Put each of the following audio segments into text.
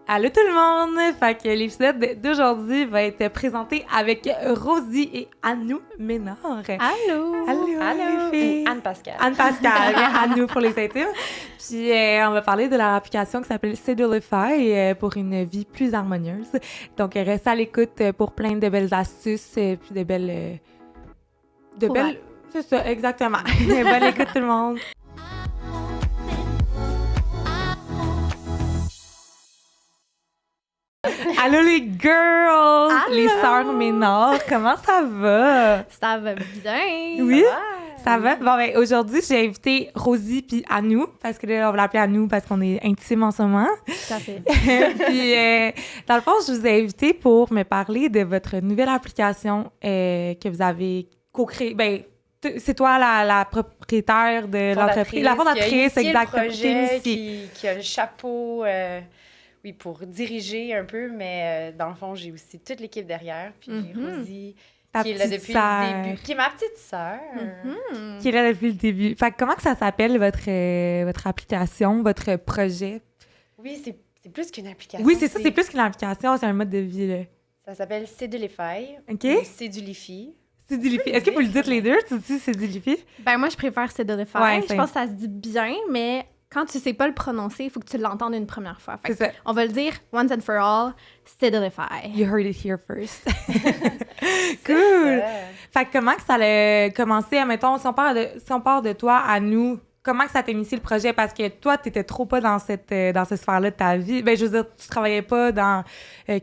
Allô tout le monde! Fait que l'épisode d'aujourd'hui va être présenté avec Rosie et Anou Ménard. Allô! Allô, les filles! Anne-Pascal. Anne-Pascal, Anou pour les intimes. Puis on va parler de leur application qui s'appelle Sedulify pour une vie plus harmonieuse. Donc reste à l'écoute pour plein de belles astuces puis de belles... C'est ça, exactement. Bonne écoute tout le monde! Allô les girls! Allô! Les sœurs Ménard, comment ça va? Ça va bien! Oui? Ça va? Bon, ben aujourd'hui, j'ai invité Rosie puis Anou, parce que là, on va l'appeler Anou parce qu'on est intimes en ce moment. Tout à fait. Puis, dans le fond, je vous ai invité pour me parler de votre nouvelle application que vous avez co-créée. Ben, c'est toi la propriétaire de l'entreprise, la fondatrice, exactement. Le projet, qui a le chapeau, oui, pour diriger un peu, mais dans le fond, j'ai aussi toute l'équipe derrière. Puis Rosie, qui est là depuis le début, qui est ma petite sœur. Qui est là depuis le début. Fait que comment que ça s'appelle, votre application, votre projet? Oui, c'est plus qu'une application. Oui, c'est ça, c'est plus qu'une application, c'est un mode de vie, là. Ça s'appelle Sedulify. OK? Ou Sedulify. Sedulify. Est-ce que vous le dites les deux? Tu dis Sedulify? Ben moi, je préfère Sedulify. Ouais, je pense que ça se dit bien, mais quand tu sais pas le prononcer, il faut que tu l'entendes une première fois. Fait C'est ça. on va le dire once and for all, Sedulify. You heard it here first. Cool! Fait que comment que ça a commencé, admettons, si on part de toi à nous, comment que ça t'a initié le projet? Parce que toi, t'étais trop pas dans cette sphère-là de ta vie. Ben, je veux dire, tu travaillais pas dans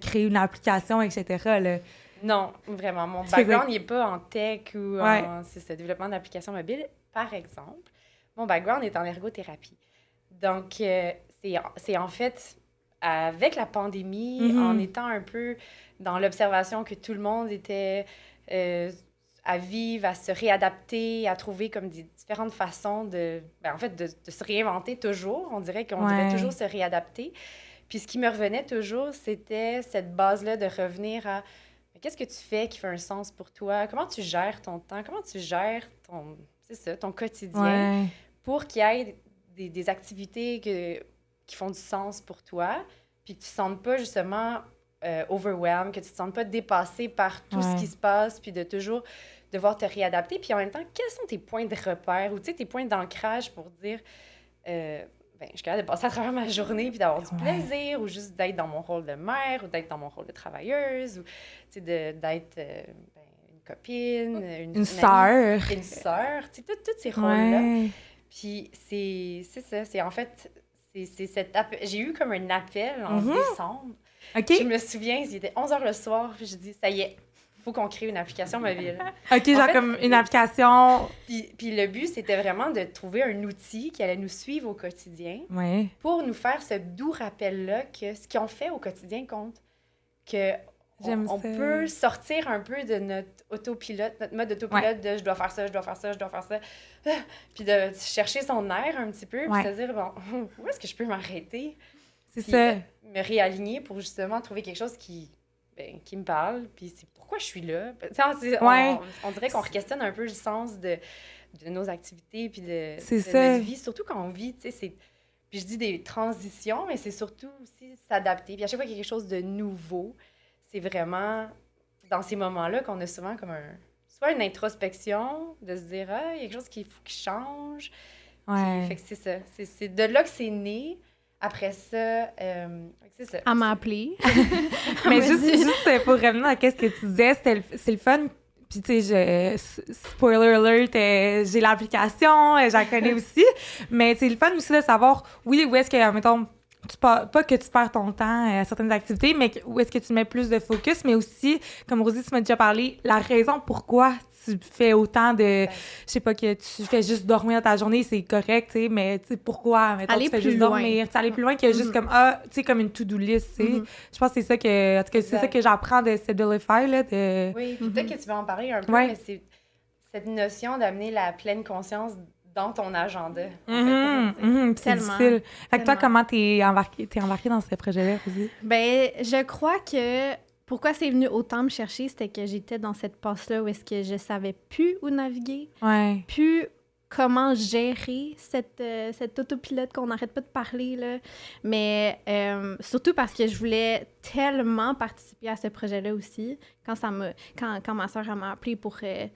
créer une application, etc., là. Non, vraiment. Mon background, il n'est pas en tech ou en développement d'applications mobiles. Par exemple, mon background est en ergothérapie. Donc, c'est en fait, avec la pandémie, en étant un peu dans l'observation que tout le monde était à vivre, à se réadapter, à trouver comme des différentes façons de se réinventer toujours. On dirait qu'on devait toujours se réadapter. Puis ce qui me revenait toujours, c'était cette base-là de revenir à qu'est-ce que tu fais qui fait un sens pour toi? Comment tu gères ton temps? Comment tu gères ton quotidien pour qu'il y ait des activités qui font du sens pour toi, puis que tu ne te sentes pas justement overwhelmed, que tu ne te sentes pas dépassé par tout ce qui se passe, puis de toujours devoir te réadapter. Puis en même temps, quels sont tes points de repère ou tes points d'ancrage pour dire je suis capable de passer à travers ma journée puis d'avoir du plaisir ou juste d'être dans mon rôle de mère ou d'être dans mon rôle de travailleuse ou d'être une copine, une sœur. Une sœur, tous ces rôles-là. Puis c'est ça, c'est en fait, j'ai eu comme un appel en décembre. OK. Je me souviens, il était 11h le soir, puis je dis ça y est, il faut qu'on crée une application mobile. OK, genre comme une application... Puis le but, c'était vraiment de trouver un outil qui allait nous suivre au quotidien pour nous faire ce doux rappel-là que ce qu'on fait au quotidien compte. On peut sortir un peu de notre autopilote, notre mode autopilote de « je dois faire ça, je dois faire ça, je dois faire ça », puis de chercher son air un petit peu, puis se dire « bon, où est-ce que je peux m'arrêter? » C'est ça. Me réaligner pour justement trouver quelque chose qui me parle, puis c'est pourquoi je suis là. On dirait qu'on re-questionne un peu le sens de nos activités puis de notre vie, surtout quand on vit, tu sais, puis je dis des transitions, mais c'est surtout aussi s'adapter. Puis à chaque fois qu'il y a quelque chose de nouveau, c'est vraiment dans ces moments-là qu'on a souvent comme soit une introspection, de se dire « ah, il y a quelque chose qu'il faut qu'il change ». Fait que c'est ça. C'est de là que c'est né. Après ça, c'est ça. Elle m'a appelée. Mais juste pour revenir à ce que tu disais, c'est le fun. Puis, tu sais, spoiler alert, j'ai l'application, j'en connais aussi. Mais c'est le fun aussi de savoir, oui, où est-ce que, mettons, pas que tu perds ton temps à certaines activités, mais où est-ce que tu mets plus de focus, mais aussi, comme Rosie, tu m'as déjà parlé, la raison pourquoi tu fais autant de... Je sais pas, que tu fais juste dormir ta journée, c'est correct, tu sais, mais tu sais, pourquoi, mettons, tu fais juste dormir? Tu aller plus loin que juste comme, tu sais, comme une to-do list, tu sais. Je pense que c'est ça que... En tout cas, c'est ça que j'apprends de Sedulify, là, de... Oui, peut-être que tu vas en parler un peu, mais c'est cette notion d'amener la pleine conscience dans ton agenda. C'est difficile. Fait que toi, comment t'es embarquée dans ce projet-là, Rosie? Ben, je crois que pourquoi c'est venu autant me chercher, c'était que j'étais dans cette passe-là où est-ce que je savais plus où naviguer, plus comment gérer cette autopilote qu'on n'arrête pas de parler, là. Mais surtout parce que je voulais tellement participer à ce projet-là aussi. Quand ma soeur m'a appelé pour dire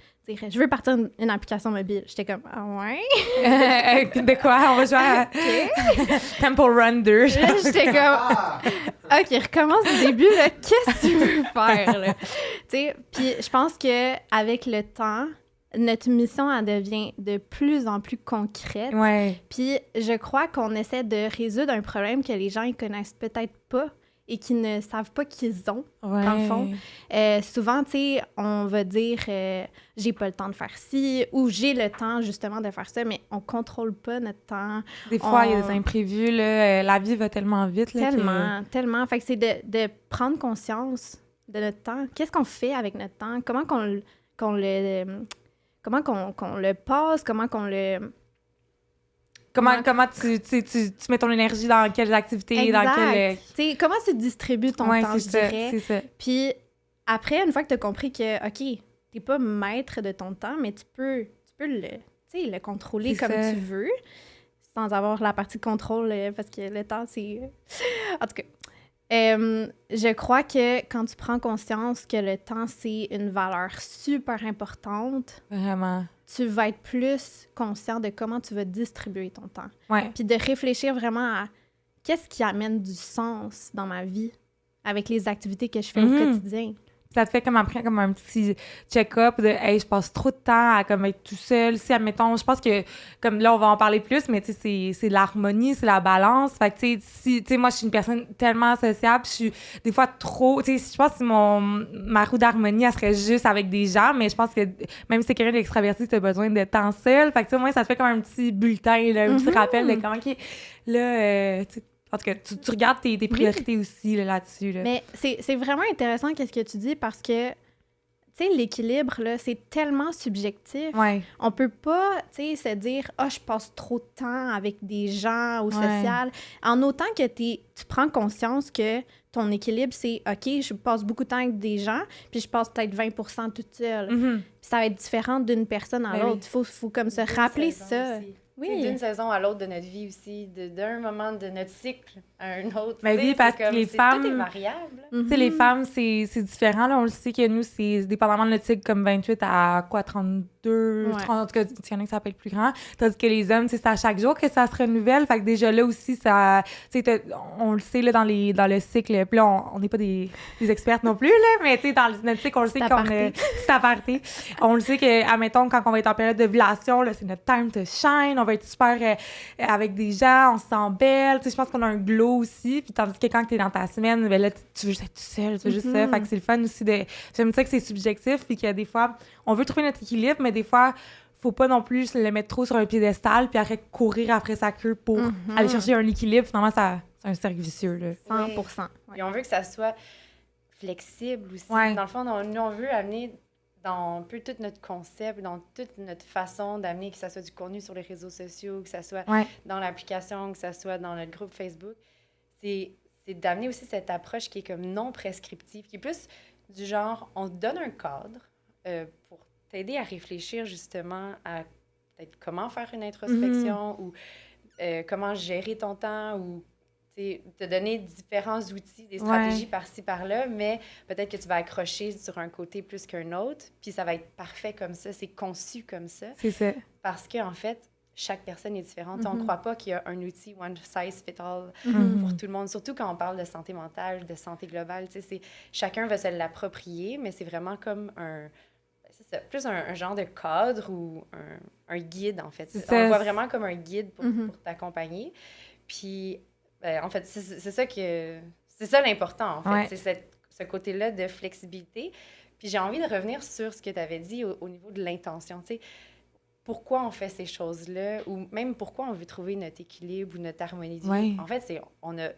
« Je veux partir une application mobile », j'étais comme « Ah ouais? » De quoi? On va jouer à Temple Run 2. Là, j'étais comme « OK, recommence du début, là. Qu'est-ce que tu veux faire, là? » Tu sais, puis je pense qu'avec le temps, notre mission, elle devient de plus en plus concrète. Ouais. Puis je crois qu'on essaie de résoudre un problème que les gens ils connaissent peut-être pas et qui ne savent pas qu'ils ont, dans le fond. Souvent, tu sais, on va dire j'ai pas le temps de faire ci ou j'ai le temps, justement, de faire ça, mais on contrôle pas notre temps. Des fois, il y a des imprévus, là. La vie va tellement vite, là. Tellement. Fait que c'est de prendre conscience de notre temps. Qu'est-ce qu'on fait avec notre temps? Comment qu'on le passe, comment qu'on le... Comment tu mets ton énergie dans quelles activités, exact. dans quelles... Comment tu distribues ton temps, je dirais. C'est ça. Puis après, une fois que tu as compris que, OK, t'es pas maître de ton temps, mais tu peux le contrôler comme tu veux, sans avoir la partie contrôle, parce que le temps, c'est... En tout cas... je crois que quand tu prends conscience que le temps, c'est une valeur super importante, vraiment, tu vas être plus conscient de comment tu vas distribuer ton temps. Ouais. Puis de réfléchir vraiment à qu'est-ce qui amène du sens dans ma vie avec les activités que je fais au quotidien. Ça te fait comme après comme un petit check-up de hey, je passe trop de temps à comme être tout seul. Si admettons, je pense que comme là on va en parler plus, mais tu sais c'est l'harmonie, c'est la balance. Fait que tu sais moi je suis une personne tellement sociable, je suis des fois trop, tu sais je pense que ma roue d'harmonie elle serait juste avec des gens, mais je pense que même si t'es quelqu'un d'extraverti, t'as besoin de temps seul. Fait que tu sais au moins ça te fait comme un petit bulletin là, un petit rappel de comment qui là en tout cas, tu regardes tes priorités aussi là-dessus. Là. Mais c'est vraiment intéressant qu'est-ce que tu dis parce que, tu sais, l'équilibre, là, c'est tellement subjectif. Ouais. On peut pas, tu sais, se dire « Ah, je passe trop de temps avec des gens au social. » En autant que tu prends conscience que ton équilibre, c'est « OK, je passe beaucoup de temps avec des gens, puis je passe peut-être 20% toute seule. Puis ça va être différent d'une personne à l'autre. Il faut comme se rappeler ça. Aussi. Oui. D'une saison à l'autre de notre vie aussi, d'un moment de notre cycle à un autre. Mais oui, parce que les femmes... Tout est variable. Tu sais, les femmes, c'est différent. Là. On le sait que nous, c'est dépendamment de notre cycle, comme 28 à quoi, 32, 30, en tout cas, il y en a qui ça peut être plus grand. Tandis que les hommes, c'est à chaque jour que ça se renouvelle. Fait que déjà là aussi, ça... Tu sais, on le sait là, dans le cycle. Puis là, on n'est pas des expertes non plus, là, mais tu sais, dans notre cycle, on le sait qu'on a... C'est aparté. On le sait que, admettons, quand on va être en période d'ovulation, là, c'est notre time to shine. On va être super avec des gens, on se sent belle. Tu sais, je pense qu'on a un glow aussi. Puis tandis que quand t'es dans ta semaine, ben là, tu veux juste être tout seul, tu veux juste ça. Fait que c'est le fun aussi de... J'aime ça que c'est subjectif, puis que des fois, on veut trouver notre équilibre, mais des fois, faut pas non plus le mettre trop sur un piédestal, puis après courir après sa queue pour aller chercher un équilibre. Finalement, c'est un cercle vicieux, là. 100%. Et on veut que ça soit flexible aussi. Ouais. Dans le fond, on veut amener dans un peu tout notre concept, dans toute notre façon d'amener, que ça soit du contenu sur les réseaux sociaux, que ça soit dans l'application, que ça soit dans notre groupe Facebook, c'est d'amener aussi cette approche qui est comme non prescriptive, qui est plus du genre, on te donne un cadre pour t'aider à réfléchir justement à peut-être comment faire une introspection ou comment gérer ton temps ou te donner différents outils, des stratégies par-ci, par-là, mais peut-être que tu vas accrocher sur un côté plus qu'un autre, puis ça va être parfait comme ça, c'est conçu comme ça. C'est ça. Parce qu'en fait, chaque personne est différente. On ne croit pas qu'il y a un outil one size fit all pour tout le monde, surtout quand on parle de santé mentale, de santé globale. Chacun va se l'approprier, mais c'est vraiment comme plus un genre de cadre ou un guide, en fait. On le voit vraiment comme un guide pour t'accompagner. Puis, en fait, c'est ça l'important, en fait. C'est ce côté-là de flexibilité. Puis j'ai envie de revenir sur ce que tu avais dit au niveau de l'intention. Tu sais, pourquoi on fait ces choses-là ou même pourquoi on veut trouver notre équilibre ou notre harmonie de vie. En fait, on a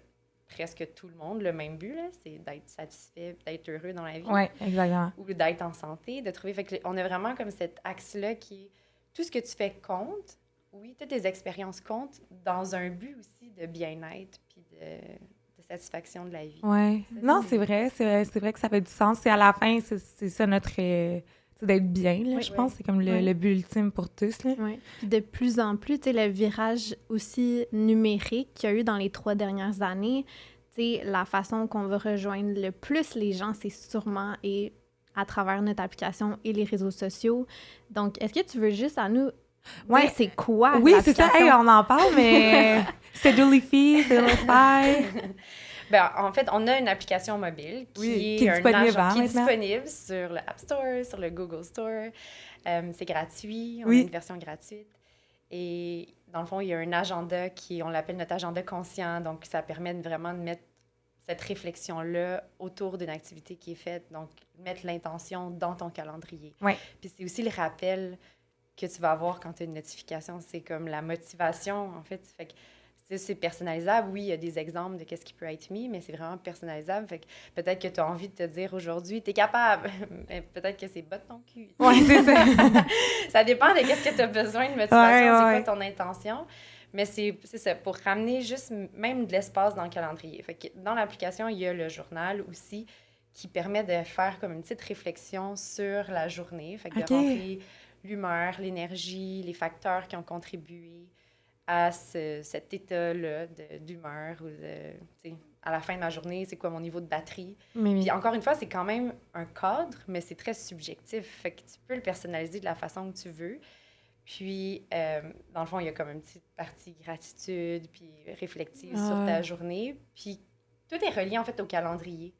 presque tout le monde le même but, là, c'est d'être satisfait, d'être heureux dans la vie. Oui, exactement. Ou d'être en santé, de trouver... Fait que on a vraiment comme cet axe-là qui est... Tout ce que tu fais compte, oui, toutes tes expériences comptent dans un but aussi de bien-être puis de satisfaction de la vie. Oui. Non, c'est vrai que ça fait du sens. C'est à la fin, c'est ça notre d'être bien, là, je pense. C'est comme le but ultime pour tous, là. Oui. Puis de plus en plus, tu sais, le virage aussi numérique qu'il y a eu dans les 3 dernières années, tu sais, la façon qu'on va rejoindre le plus les gens, c'est sûrement à travers notre application et les réseaux sociaux. Donc, est-ce que tu veux juste à nous dire c'est quoi c'est ça. Hey, on en parle, mais c'est Doolify, c'est Doolify. En fait, on a une application mobile qui est disponible sur le App Store, sur le Google Store. C'est gratuit. On a une version gratuite. Et dans le fond, il y a un agenda on l'appelle notre agenda conscient. Donc, ça permet vraiment de mettre cette réflexion-là autour d'une activité qui est faite. Donc, mettre l'intention dans ton calendrier. Oui. Puis c'est aussi le rappel que tu vas avoir quand tu as une notification. C'est comme la motivation, en fait. Fait que c'est personnalisable. Oui, il y a des exemples de qu'est-ce qui peut être mis, mais c'est vraiment personnalisable. Fait que peut-être que tu as envie de te dire aujourd'hui, tu es capable. Mais peut-être que c'est bas de ton cul. Oui, c'est ça. Ça dépend de qu'est-ce que tu as besoin de motivation, c'est quoi ton intention. Mais c'est ça, pour ramener juste même de l'espace dans le calendrier. Fait que dans l'application, il y a le journal aussi qui permet de faire comme une petite réflexion sur la journée. Fait que de rentrer l'humeur, l'énergie, les facteurs qui ont contribué à cet état-là d'humeur ou à la fin de ma journée, c'est quoi mon niveau de batterie. Puis encore une fois, c'est quand même un cadre, mais c'est très subjectif. Fait que tu peux le personnaliser de la façon que tu veux. Puis, dans le fond, il y a comme une petite partie gratitude, puis réflective sur ta journée. Puis, tout est relié, en fait, au calendrier.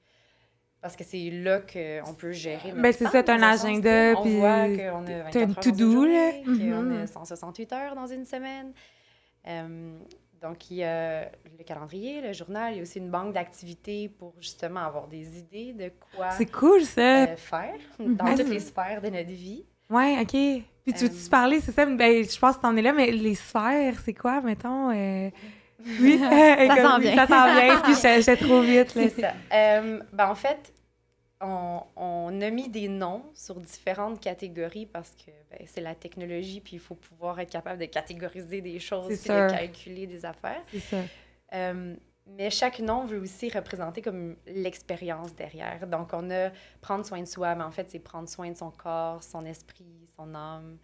Parce que c'est là qu'on peut gérer notre temps. C'est ça, t'as un agenda, puis... On voit qu'on a 24 heures dans une journée, qu'on a 168 heures dans une semaine. Donc, il y a le calendrier, le journal. Il y a aussi une banque d'activités pour, justement, avoir des idées de quoi... C'est cool, ça! ...faire dans toutes les sphères de notre vie. Ouais, OK. Puis tu veux-tu parler, c'est ça? Je pense que t'en es là, mais les sphères, c'est quoi, mettons? Oui, ça s'en vient. Ça s'en vient, puis j'étais trop vite. Là. C'est ça. En fait, on a mis des noms sur différentes catégories parce que c'est la technologie, puis il faut pouvoir être capable de catégoriser des choses, puis de calculer des affaires. C'est ça. Mais chaque nom veut aussi représenter comme l'expérience derrière. Donc, on a prendre soin de soi, mais en fait, c'est prendre soin de son corps, son esprit, son âme.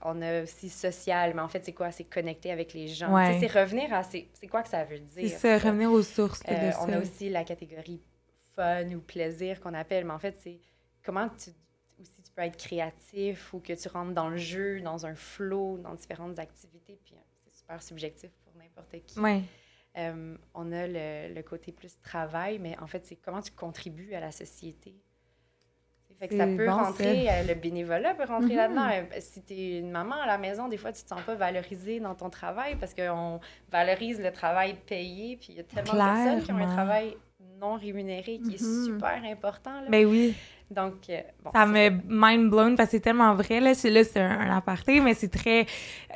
On a aussi social, mais en fait, c'est quoi? C'est connecter avec les gens. Ouais. C'est revenir à... C'est quoi que ça veut dire? C'est ça, revenir aux sources de ça. On a aussi la catégorie fun ou plaisir qu'on appelle, mais en fait, c'est comment tu peux être créatif ou que tu rentres dans le jeu, dans un flow, dans différentes activités, puis c'est super subjectif pour n'importe qui. Ouais. On a le côté plus travail, mais en fait, c'est comment tu contribues à la société. Fait que ça peut rentrer, le bénévolat peut rentrer là-dedans. Si tu es une maman à la maison, des fois, tu te sens pas valorisée dans ton travail parce qu'on valorise le travail payé, puis il y a tellement de personnes qui ont un travail non rémunéré qui est super important. Là. Ben oui. Donc, ça me mind blown parce que c'est tellement vrai. Là, c'est un aparté, mais c'est très...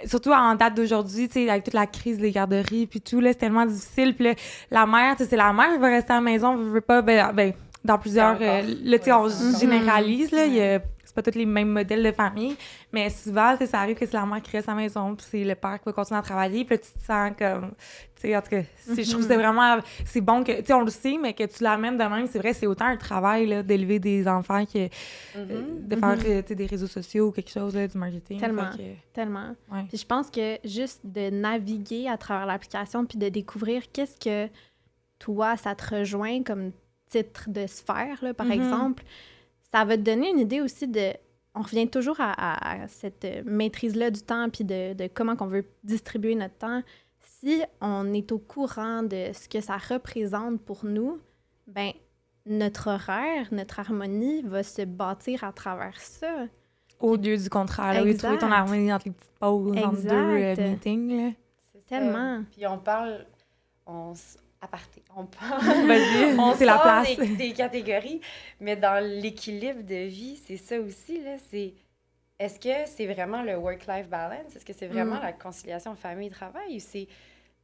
Surtout en date d'aujourd'hui, tu sais, avec toute la crise des garderies puis tout, là, c'est tellement difficile. Puis là, la mère, tu sais, c'est la mère qui va rester à la maison, veut pas... dans plusieurs... là, tu sais, on généralise, là, c'est pas tous les mêmes modèles de famille, mais souvent, ça arrive que c'est la mère qui reste à la maison, puis c'est le père qui va continuer à travailler, puis là, tu te sens comme... Tu sais, en tout cas, je trouve que c'est vraiment... C'est bon que... Tu sais, on le sait, mais que tu l'amènes de même, c'est vrai, c'est autant un travail, là, d'élever des enfants que de faire, tu sais, des réseaux sociaux ou quelque chose, là, du marketing. Tellement. Ouais. Puis je pense que juste de naviguer à travers l'application puis de découvrir qu'est-ce que, toi, ça te rejoint comme titre de sphère, là, par exemple, ça va te donner une idée aussi de... On revient toujours à cette maîtrise-là du temps puis de comment on veut distribuer notre temps. Si on est au courant de ce que ça représente pour nous, ben notre horaire, notre harmonie va se bâtir à travers ça. Au lieu du contraire, là, oui, trouver ton harmonie entre les petites pauses, entre deux meetings. Là. C'est tellement. Puis on parle... aparté. On c'est la place. Des catégories, mais dans l'équilibre de vie, c'est ça aussi, là, c'est... Est-ce que c'est vraiment le work-life balance? Est-ce que c'est vraiment la conciliation famille-travail? Ou c'est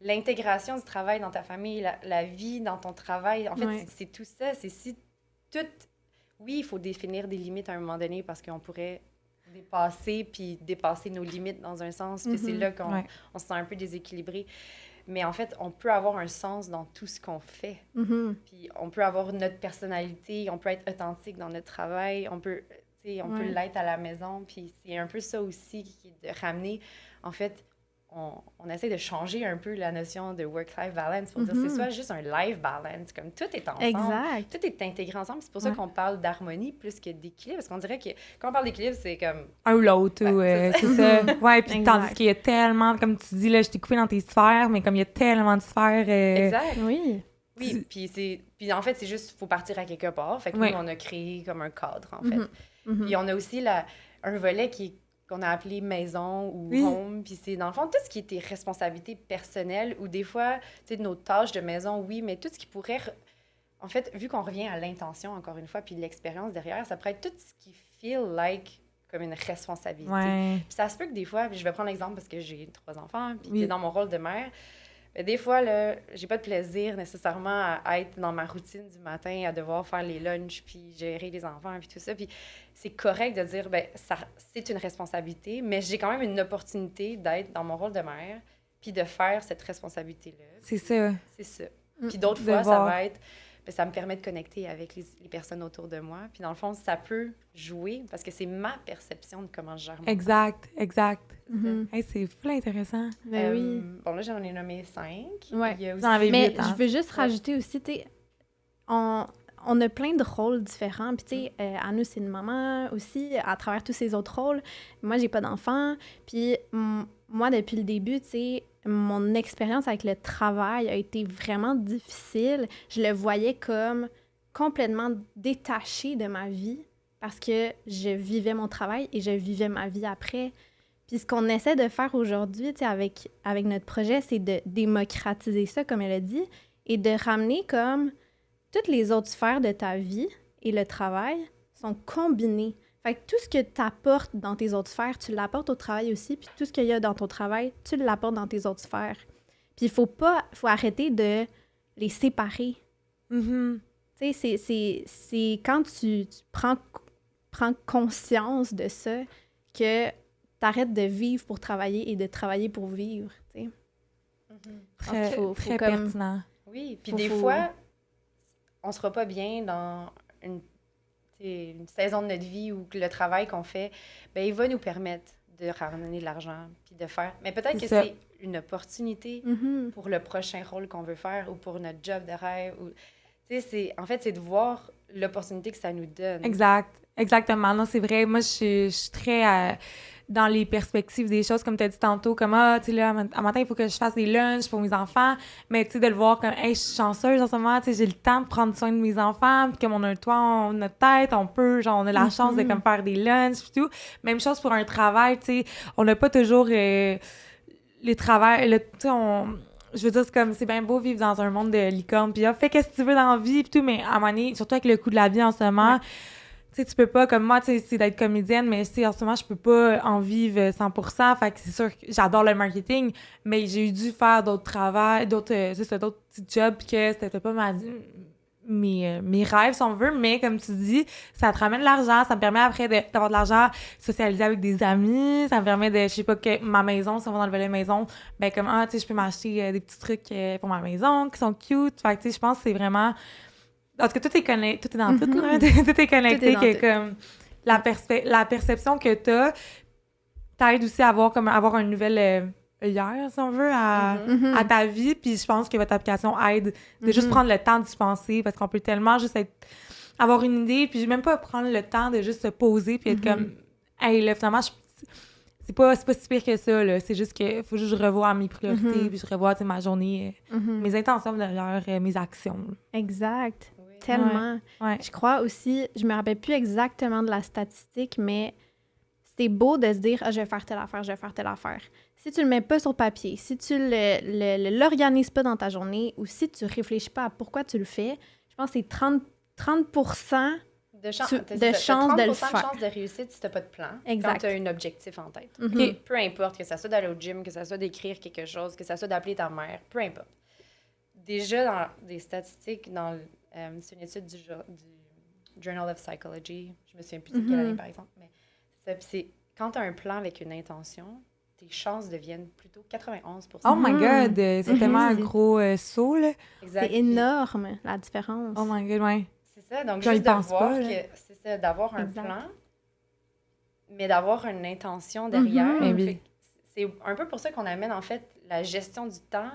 l'intégration du travail dans ta famille, la vie dans ton travail? En fait, c'est tout ça. C'est si tout... Oui, il faut définir des limites à un moment donné parce qu'on pourrait dépasser nos limites dans un sens, puis c'est là qu'on on se sent un peu déséquilibré. Mais en fait, on peut avoir un sens dans tout ce qu'on fait. Puis on peut avoir notre personnalité, on peut être authentique dans notre travail, on peut... on peut l'être à la maison. Puis c'est un peu ça aussi qui est de ramener, en fait, on essaie de changer un peu la notion de work-life balance pour dire c'est soit juste un life balance, comme tout est ensemble. Exact. Tout est intégré ensemble. C'est pour ça qu'on parle d'harmonie plus que d'équilibre. Parce qu'on dirait que quand on parle d'équilibre, c'est comme... un ou l'autre, c'est ça. Ouais, puis tandis qu'il y a tellement, comme tu dis, là, je t'ai coupé dans tes sphères, mais comme il y a tellement de sphères... Exact. Oui. Oui, puis en fait, c'est juste, faut partir à quelque part. Fait que nous, on a créé comme un cadre, en fait. Puis on a aussi un volet qu'on a appelé maison ou home. Puis c'est, dans le fond, tout ce qui est tes responsabilités personnelles ou des fois, tu sais, nos tâches de maison, oui, mais tout ce qui pourrait... En fait, vu qu'on revient à l'intention, encore une fois, puis l'expérience derrière, ça pourrait être tout ce qui feel like comme une responsabilité. Ouais. Puis ça se peut que des fois, puis je vais prendre l'exemple parce que j'ai 3 enfants, puis dans mon rôle de mère, des fois, là, j'ai pas de plaisir nécessairement à être dans ma routine du matin, à devoir faire les lunchs, puis gérer les enfants, puis tout ça. Puis c'est correct de dire, c'est une responsabilité, mais j'ai quand même une opportunité d'être dans mon rôle de mère, puis de faire cette responsabilité-là. C'est ça. C'est ça. Puis d'autres fois, ça va être... ça me permet de connecter avec les personnes autour de moi. Puis dans le fond, ça peut jouer parce que c'est ma perception de comment je gère mon temps. Exact. Mm-hmm. C'est full intéressant. Ben oui. Bon, là, j'en ai nommé 5. Ouais. Il y a aussi... J'en avais Mais 8, hein. je veux juste rajouter aussi, tu sais, on a plein de rôles différents. Puis, tu sais, Anu, c'est une maman aussi, à travers tous ces autres rôles. Moi, j'ai pas d'enfant. Puis, moi, depuis le début, tu sais, mon expérience avec le travail a été vraiment difficile. Je le voyais comme complètement détaché de ma vie parce que je vivais mon travail et je vivais ma vie après. Puis ce qu'on essaie de faire aujourd'hui, tu sais, avec notre projet, c'est de démocratiser ça, comme elle a dit, et de ramener comme toutes les autres sphères de ta vie et le travail sont combinés. Fait que tout ce que tu apportes dans tes autres sphères, tu l'apportes au travail aussi, puis tout ce qu'il y a dans ton travail, tu l'apportes dans tes autres sphères. Puis il faut arrêter de les séparer. Mm-hmm. Tu sais, c'est quand tu prends conscience de ça que t'arrêtes de vivre pour travailler et de travailler pour vivre, tu sais. Très, faut très comme... pertinent. Oui, puis des fois, on sera pas bien dans une saison de notre vie où le travail qu'on fait, il va nous permettre de ramener de l'argent puis de faire... Mais peut-être que c'est une opportunité pour le prochain rôle qu'on veut faire ou pour notre job de rêve. En fait, c'est de voir l'opportunité que ça nous donne. Exactement. Non, c'est vrai. Moi, je suis très... dans les perspectives des choses, comme tu as dit tantôt, comme, tu sais, là, à matin, il faut que je fasse des lunchs pour mes enfants, mais tu sais, de le voir comme, hey, je suis chanceuse en ce moment, tu sais, j'ai le temps de prendre soin de mes enfants, puis comme on a un toit, notre tête, on peut, genre, on a la chance de comme faire des lunchs, puis tout. Même chose pour un travail, tu sais, on n'a pas toujours les travails, tu sais, je veux dire, c'est comme, c'est bien beau vivre dans un monde de licorne, puis fais qu'est-ce que tu veux dans la vie, puis tout, mais à un moment donné, surtout avec le coût de la vie en ce moment, tu sais, tu peux pas, comme moi, tu sais, c'est d'être comédienne, mais tu sais, en ce moment, je peux pas en vivre 100%, fait que c'est sûr que j'adore le marketing, mais j'ai dû faire d'autres travails, d'autres petits jobs, puis que c'était pas mes rêves, si on veut, mais comme tu dis, ça te ramène de l'argent, ça me permet après d'avoir de l'argent, socialiser avec des amis, ça me permet de, je sais pas, que ma maison, si on va dans le volet maison, ben comme, tu sais, je peux m'acheter des petits trucs pour ma maison qui sont cute, fait que tu sais, je pense que c'est vraiment... En tout cas, tout est dans tout, là. Tout est connecté, que comme la perception que t'as t'aide aussi à avoir un nouvel œillère, si on veut, à ta vie. Puis je pense que votre application aide de juste prendre le temps d'y penser, parce qu'on peut tellement juste avoir une idée, puis même pas prendre le temps de juste se poser, puis être comme, hey, là, finalement, c'est pas si pire que ça, là. C'est juste que faut juste que je revoie mes priorités, puis je revois, tu sais, ma journée, mes intentions derrière mes actions. Exact. Tellement. Ouais. Je crois aussi, je me rappelle plus exactement de la statistique, mais c'est beau de se dire, je vais faire telle affaire, je vais faire telle affaire. Si tu le mets pas sur papier, si tu l'organises pas dans ta journée, ou si tu réfléchis pas à pourquoi tu le fais, je pense que c'est 30% de chance de le faire. 30% de chance de réussite si tu n'as pas de plan. Exact. Quand tu as un objectif en tête. Mm-hmm. Peu importe, que ça soit d'aller au gym, que ça soit d'écrire quelque chose, que ça soit d'appeler ta mère, peu importe. Déjà, dans des statistiques, c'est une étude du Journal of Psychology, je me souviens plus de quelle année, par exemple, mais c'est quand tu as un plan avec une intention, tes chances deviennent plutôt 91%. Oh my God! C'est tellement un gros saut, là. Exact. C'est énorme, la différence. Oh my God, ouais. C'est ça, donc J'y juste de pense voir pas, que c'est ça, d'avoir un Exact. plan, mais d'avoir une intention derrière. Oui. C'est un peu pour ça qu'on amène, en fait, la gestion du temps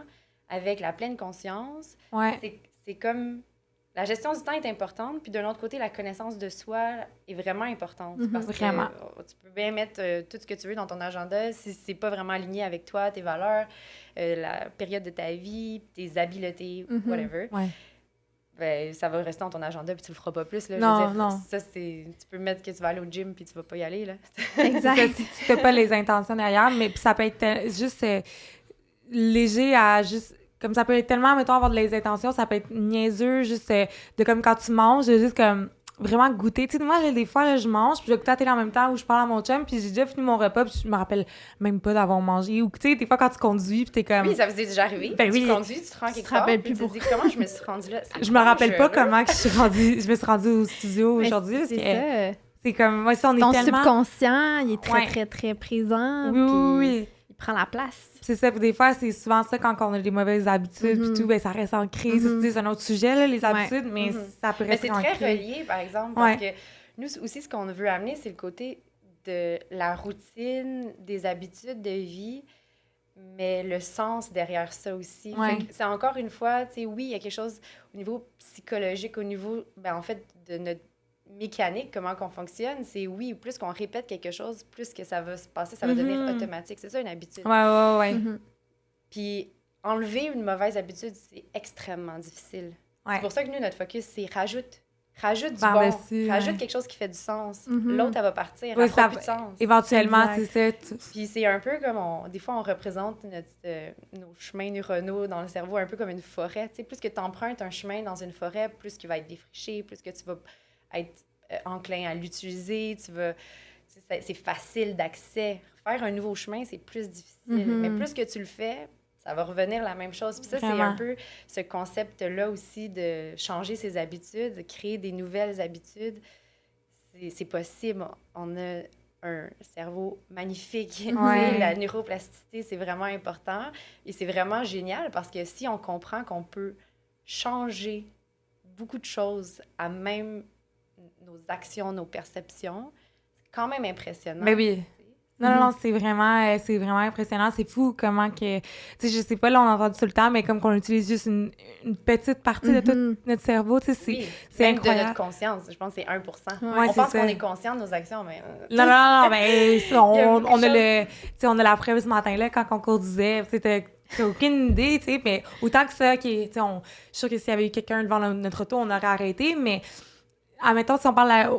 avec la pleine conscience. Ouais. C'est comme... La gestion du temps est importante, puis d'un autre côté, la connaissance de soi est vraiment importante. Parce vraiment. Que tu peux bien mettre tout ce que tu veux dans ton agenda si c'est pas vraiment aligné avec toi, tes valeurs, la période de ta vie, tes habiletés, whatever. Ouais. Ben, ça va rester dans ton agenda, puis tu le feras pas plus. Là. Non, je veux dire, non. Ça, c'est... Tu peux mettre que tu vas aller au gym, puis tu vas pas y aller, là. Exact. Si tu fais pas les intentions derrière, mais puis ça peut être juste léger à juste... Comme ça peut être tellement, mettons, avoir des intentions, ça peut être niaiseux, juste de comme quand tu manges, de juste comme vraiment goûter. Tu sais, moi, des fois, là, je mange, puis je vais écouter la télé en même temps, ou je parle à mon chum, puis j'ai déjà fini mon repas, puis je me rappelle même pas d'avoir mangé. Ou, tu sais, des fois, quand tu conduis, puis t'es comme... Oui, ça vous est déjà arrivé. Ben oui. Tu conduis, tu te rends quelque part, rappelles puis plus tu te dis comment je me suis rendue là. Je me rappelle pas comment que je me suis rendue au studio aujourd'hui. Parce C'est que ça. c'est comme... Moi, si on est Ton tellement... subconscient, il est très, Ouais. très, très présent. Oui, oui, oui. Il prend la place. C'est ça, puis des fois, c'est souvent ça quand on a des mauvaises habitudes, puis tout, ben ça reste ancré. C'est un autre sujet, là, les habitudes, mais ça peut Mais rester c'est très ancré. relié, par exemple, parce que nous aussi, ce qu'on veut amener, c'est le côté de la routine, des habitudes de vie, mais le sens derrière ça aussi. Ouais. Fait que c'est encore une fois, tu sais, oui, il y a quelque chose au niveau psychologique, au niveau, ben, en fait, de notre mécanique, comment qu'on fonctionne, c'est oui, plus qu'on répète quelque chose, plus que ça va se passer, ça va devenir automatique. C'est ça, une habitude. Ouais. Puis enlever une mauvaise habitude, c'est extrêmement difficile. Ouais. C'est pour ça que nous, notre focus, c'est rajoute du Par-dessus, bon, rajoute ouais. quelque chose qui fait du sens. L'autre, elle va partir, Oui, elle ça n'a plus de sens. Éventuellement, Exact. c'est ça. Puis c'est un peu comme, des fois, on représente nos chemins neuronaux dans le cerveau un peu comme une forêt. Tu sais, plus que tu empruntes un chemin dans une forêt, plus qu'il va être défriché, plus que tu vas être enclin à l'utiliser, c'est facile d'accès. Faire un nouveau chemin, c'est plus difficile. Mais plus que tu le fais, ça va revenir la même chose. Puis ça, Vraiment. c'est un peu ce concept-là aussi de changer ses habitudes, de créer des nouvelles habitudes. C'est possible. On a un cerveau magnifique. Ouais. La neuroplasticité, c'est vraiment important. Et c'est vraiment génial parce que si on comprend qu'on peut changer beaucoup de choses à même nos actions, nos perceptions, c'est quand même impressionnant. Ben oui. Non, c'est vraiment impressionnant. C'est fou comment que... Tu sais, je sais pas, là, on a entendu tout le temps, mais comme qu'on utilise juste une petite partie de tout notre cerveau, tu sais, Oui, c'est même incroyable. de notre conscience. Je pense que c'est 1%. Ouais, On c'est pense ça. qu'on est conscient de nos actions, mais... Non, ben, on a quelque tu sais, on a la preuve ce matin-là, quand on conduisait, tu sais, t'as aucune idée, tu sais, mais autant que ça, tu sais, je suis sûre que s'il y avait eu quelqu'un devant notre auto, on aurait arrêté, mais, admettons, si on parle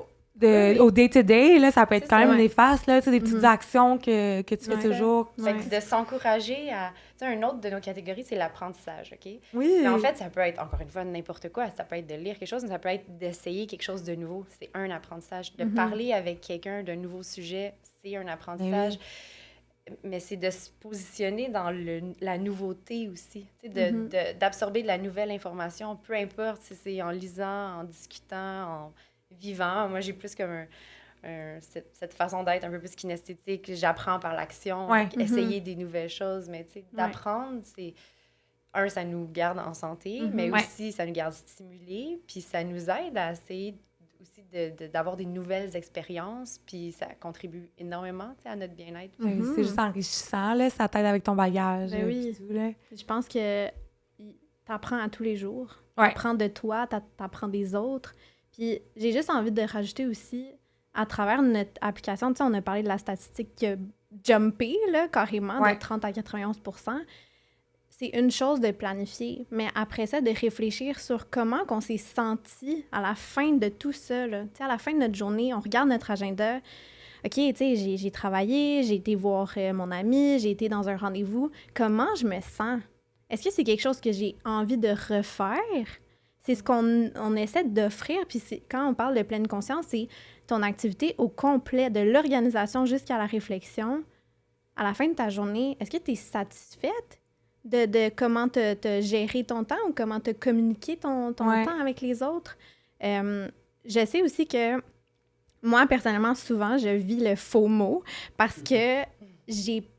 au day-to-day, là, ça peut être C'est quand ça, même ouais. néfaste, là, tu sais, des petites actions que tu fais toujours. Fait que de s'encourager à... Tu sais, une autre de nos catégories, c'est l'apprentissage, OK? Oui. Mais en fait, ça peut être, encore une fois, n'importe quoi. Ça peut être de lire quelque chose, mais ça peut être d'essayer quelque chose de nouveau. C'est un apprentissage. De parler avec quelqu'un d'un nouveau sujet, c'est un apprentissage. Mais c'est de se positionner dans la nouveauté aussi. Tu sais, d'absorber de la nouvelle information, peu importe si c'est en lisant, en discutant, en vivant. Moi, j'ai plus comme cette façon d'être un peu plus kinesthétique. J'apprends par l'action, Ouais. essayer des nouvelles choses. Mais tu sais, d'apprendre, c'est... ça nous garde en santé, mais aussi, ça nous garde stimulés. Puis ça nous aide à essayer aussi d'avoir des nouvelles expériences. Puis ça contribue énormément, tu sais, à notre bien-être. Oui, c'est juste enrichissant, là, ça t'aide avec ton bagage. Ben oui. puis tout, là. Je pense que t'apprends à tous les jours. Ouais. T'apprends de toi, t'apprends des autres. Puis j'ai juste envie de rajouter aussi, à travers notre application, tu sais, on a parlé de la statistique qui a jumpé, là, carrément, de 30 à 91 %. C'est une chose de planifier, mais après ça, de réfléchir sur comment qu'on s'est senti à la fin de tout ça, là. Tu sais, à la fin de notre journée, on regarde notre agenda. OK, tu sais, j'ai travaillé, j'ai été voir mon ami, j'ai été dans un rendez-vous. Comment je me sens? Est-ce que c'est quelque chose que j'ai envie de refaire? C'est ce qu'on essaie d'offrir. Puis quand on parle de pleine conscience, c'est ton activité au complet, de l'organisation jusqu'à la réflexion. À la fin de ta journée, est-ce que tu es satisfaite de comment te gérer ton temps ou comment te communiquer ton temps avec les autres? Je sais aussi que moi, personnellement, souvent, je vis le FOMO parce que j'ai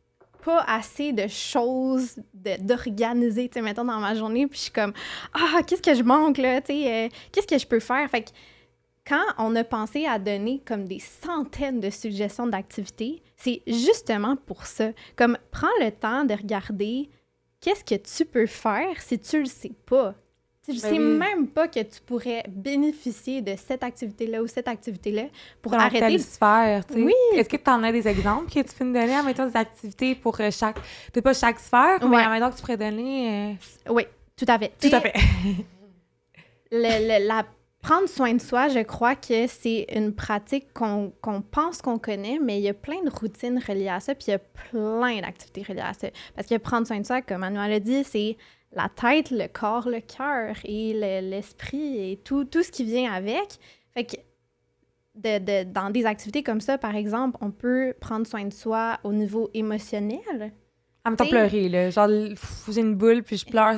pas assez de choses d'organiser, tu sais, mettons, dans ma journée, puis je suis comme, qu'est-ce que je manque, là, tu sais, qu'est-ce que je peux faire? Fait que quand on a pensé à donner comme des centaines de suggestions d'activités, c'est justement pour ça. Comme, prends le temps de regarder qu'est-ce que tu peux faire si tu le sais pas. Tu ne sais même pas que tu pourrais bénéficier de cette activité-là ou cette activité-là pour arrêter telle sphère, tu sais. Oui. Est-ce que tu en as des exemples que tu peux me donner, admettons, des activités pour chaque... Peut-être pas chaque sphère, mais admettons que tu pourrais donner... Oui, tout à fait. Tout à fait. Prendre soin de soi, je crois que c'est une pratique qu'on pense qu'on connaît, mais il y a plein de routines reliées à ça, puis il y a plein d'activités reliées à ça. Parce que prendre soin de soi, comme Manuel a dit, c'est la tête, le corps, le cœur et l'esprit et tout ce qui vient avec. Fait que dans des activités comme ça, par exemple, on peut prendre soin de soi au niveau émotionnel. En même temps, pleurer, là. Genre, j'ai une boule, puis je pleure.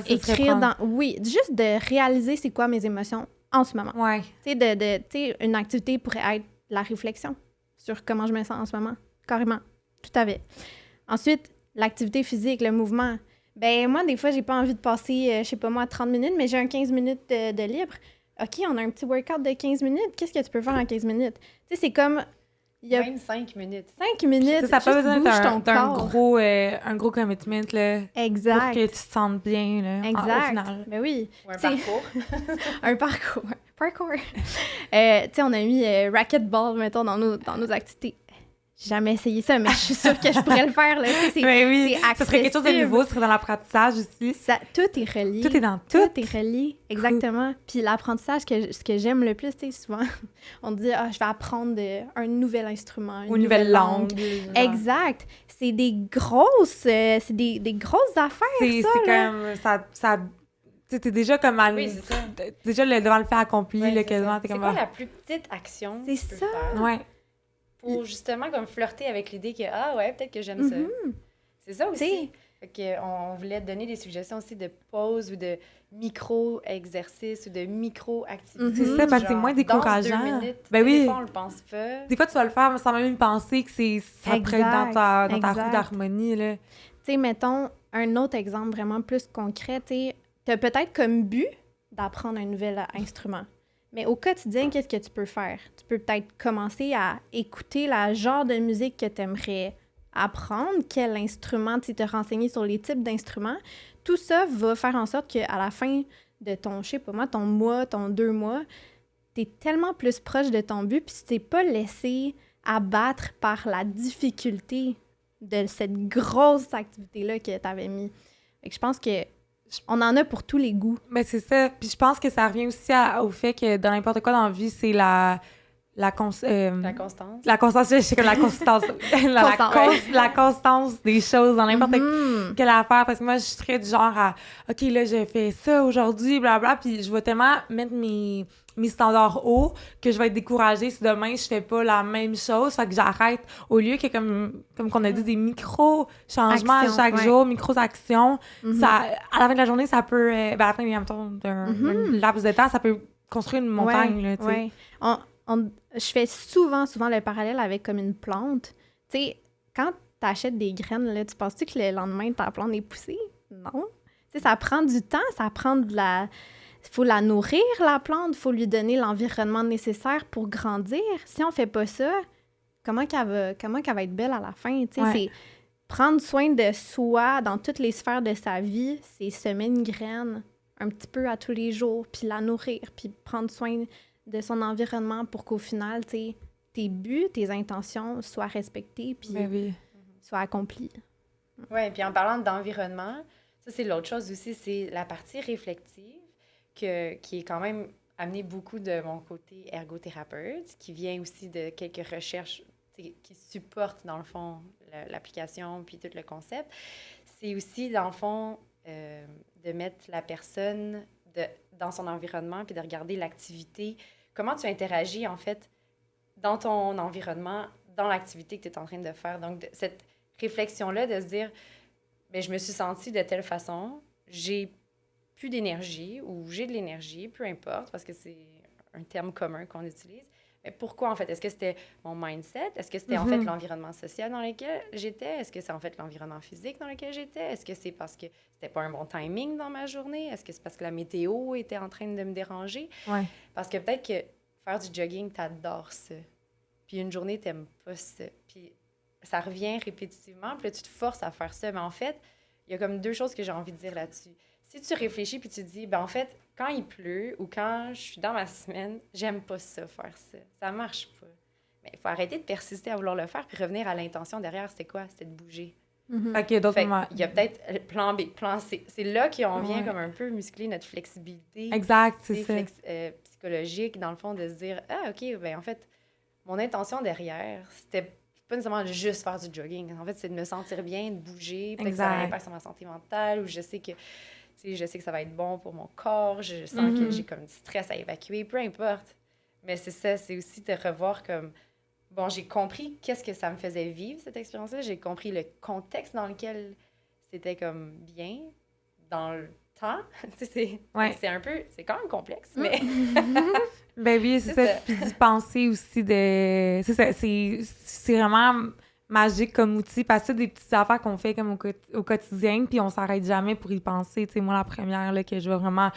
Oui, juste de réaliser c'est quoi mes émotions en ce moment. Ouais. Tu sais, une activité pourrait être la réflexion sur comment je me sens en ce moment. Carrément. Tout à fait. Ensuite, l'activité physique, le mouvement. Ben moi, des fois, j'ai pas envie de passer, je sais pas moi, 30 minutes, mais j'ai un 15 minutes de libre. OK, on a un petit workout de 15 minutes. Qu'est-ce que tu peux faire en 15 minutes? Tu sais, c'est comme... Même 5 minutes. 5 minutes, ça n'a pas besoin d'être un gros commitment, là. Exact. Pour que tu te sentes bien, là, exact. au final. Ben oui. Ou un parcours. Un parcours. Parcours. Tu sais, on a mis racquetball, mettons, dans nos activités. J'ai jamais essayé ça, mais je suis sûre que je pourrais le faire, là. Ben oui, ça serait quelque chose de nouveau, ce serait dans l'apprentissage aussi. Tout est relié. Tout est dans tout. Tout est relié, exactement. Cool. Puis l'apprentissage, ce que j'aime le plus, tu sais, souvent, on dit « Ah, je vais apprendre un nouvel instrument, une nouvelle langue. » Exact. C'est des grosses affaires, c'est comme... ça tu t'es déjà comme... Oui, c'est ça. Déjà, devant le fait accompli, ouais, là, quasiment. C'est quoi la plus petite action c'est que tu peux faire? Ouais. Pour justement comme flirter avec l'idée que peut-être que j'aime ça. C'est ça aussi. Fait que on voulait te donner des suggestions aussi de pauses ou de micro-exercices ou de micro-activités. C'est ça, parce que c'est moins décourageant. Danse 2 minutes. Ben oui. Des fois, on le pense pas. Des fois, tu vas le faire sans même penser que ça pourrait être dans ta roue d'harmonie, là. Tu sais, mettons, un autre exemple vraiment plus concret, tu as peut-être comme but d'apprendre un nouvel instrument. Mais au quotidien, qu'est-ce que tu peux faire? Tu peux peut-être commencer à écouter le genre de musique que tu aimerais apprendre, quel instrument, tu te renseigner sur les types d'instruments. Tout ça va faire en sorte qu'à la fin de ton, je sais pas moi, ton mois, ton 2 mois, tu es tellement plus proche de ton but, puis tu t'es pas laissé abattre par la difficulté de cette grosse activité-là que tu avais mis. Fait que je pense que on en a pour tous les goûts. Ben c'est ça. Puis je pense que ça revient aussi au fait que dans n'importe quoi dans la vie, c'est la constance. La constance, je sais que la consistance. la constance des choses dans n'importe quelle affaire. Parce que moi, je suis très du genre à OK, là, je fais ça aujourd'hui, blablabla. Puis je vais tellement mettre mes standards hauts que je vais être découragée si demain je fais pas la même chose. Fait que j'arrête. Au lieu que, comme qu'on a dit, des micro-changements chaque jour, micro-actions, ça, à la fin de la journée, ça peut... à la fin d'un laps de temps, ça peut construire une montagne. Là, tu sais. Je fais souvent le parallèle avec comme une plante. Tu sais, quand tu achètes des graines, là, tu penses-tu que le lendemain, ta plante est poussée? Non. Tu sais, ça prend du temps, ça prend il faut la nourrir, la plante, il faut lui donner l'environnement nécessaire pour grandir. Si on fait pas ça, comment qu'elle va être belle à la fin? Tu sais, c'est prendre soin de soi dans toutes les sphères de sa vie, c'est semer une graine un petit peu à tous les jours, puis la nourrir, puis prendre soin de son environnement pour qu'au final, tu sais, tes buts, tes intentions soient respectées, puis soient accomplis. Oui, puis en parlant d'environnement, ça, c'est l'autre chose aussi, c'est la partie réflexive qui est quand même amenée beaucoup de mon côté ergothérapeute, qui vient aussi de quelques recherches qui supportent, dans le fond, l'application puis tout le concept. C'est aussi, dans le fond, de mettre la personne dans son environnement puis de regarder l'activité. Comment tu interagis, en fait, dans ton environnement, dans l'activité que tu es en train de faire. Donc, cette réflexion-là de se dire, bien, je me suis sentie de telle façon, j'ai plus d'énergie ou j'ai de l'énergie, peu importe, parce que c'est un terme commun qu'on utilise. Mais pourquoi, en fait? Est-ce que c'était mon mindset? Est-ce que c'était, en fait, l'environnement social dans lequel j'étais? Est-ce que c'est, en fait, l'environnement physique dans lequel j'étais? Est-ce que c'est parce que c'était pas un bon timing dans ma journée? Est-ce que c'est parce que la météo était en train de me déranger? Ouais. Parce que peut-être que faire du jogging, t'adores ça. Puis une journée, t'aimes pas ça. Puis ça revient répétitivement, puis là, tu te forces à faire ça. Mais en fait, il y a comme 2 choses que j'ai envie de dire là-dessus. Si tu réfléchis puis tu te dis, ben en fait, quand il pleut ou quand je suis dans ma semaine, j'aime pas ça, faire ça. Ça marche pas. Mais il faut arrêter de persister à vouloir le faire puis revenir à l'intention derrière. C'était quoi? C'était de bouger. OK, donc il y a peut-être plan B, plan C. C'est là qu'on vient comme un peu muscler notre flexibilité. Exact, c'est ça. Psychologique, dans le fond, de se dire, ah, OK, ben en fait, mon intention derrière, c'était pas nécessairement juste faire du jogging. En fait, c'est de me sentir bien, de bouger, peut-être que ça a un impact sur ma santé mentale, ou je sais que ça va être bon pour mon corps, je sens que j'ai comme du stress à évacuer, peu importe. Mais c'est ça, c'est aussi de revoir comme, bon, j'ai compris qu'est-ce que ça me faisait vivre, cette expérience-là, j'ai compris le contexte dans lequel c'était comme bien, dans le temps. C'est un peu, c'est quand même complexe, mais... Ben oui, c'est ça. Puis d'y penser aussi de... C'est ça, c'est vraiment magique comme outil, parce que c'est des petites affaires qu'on fait comme au quotidien, puis on s'arrête jamais pour y penser. Tu sais, moi, la première, là, que je vais vraiment...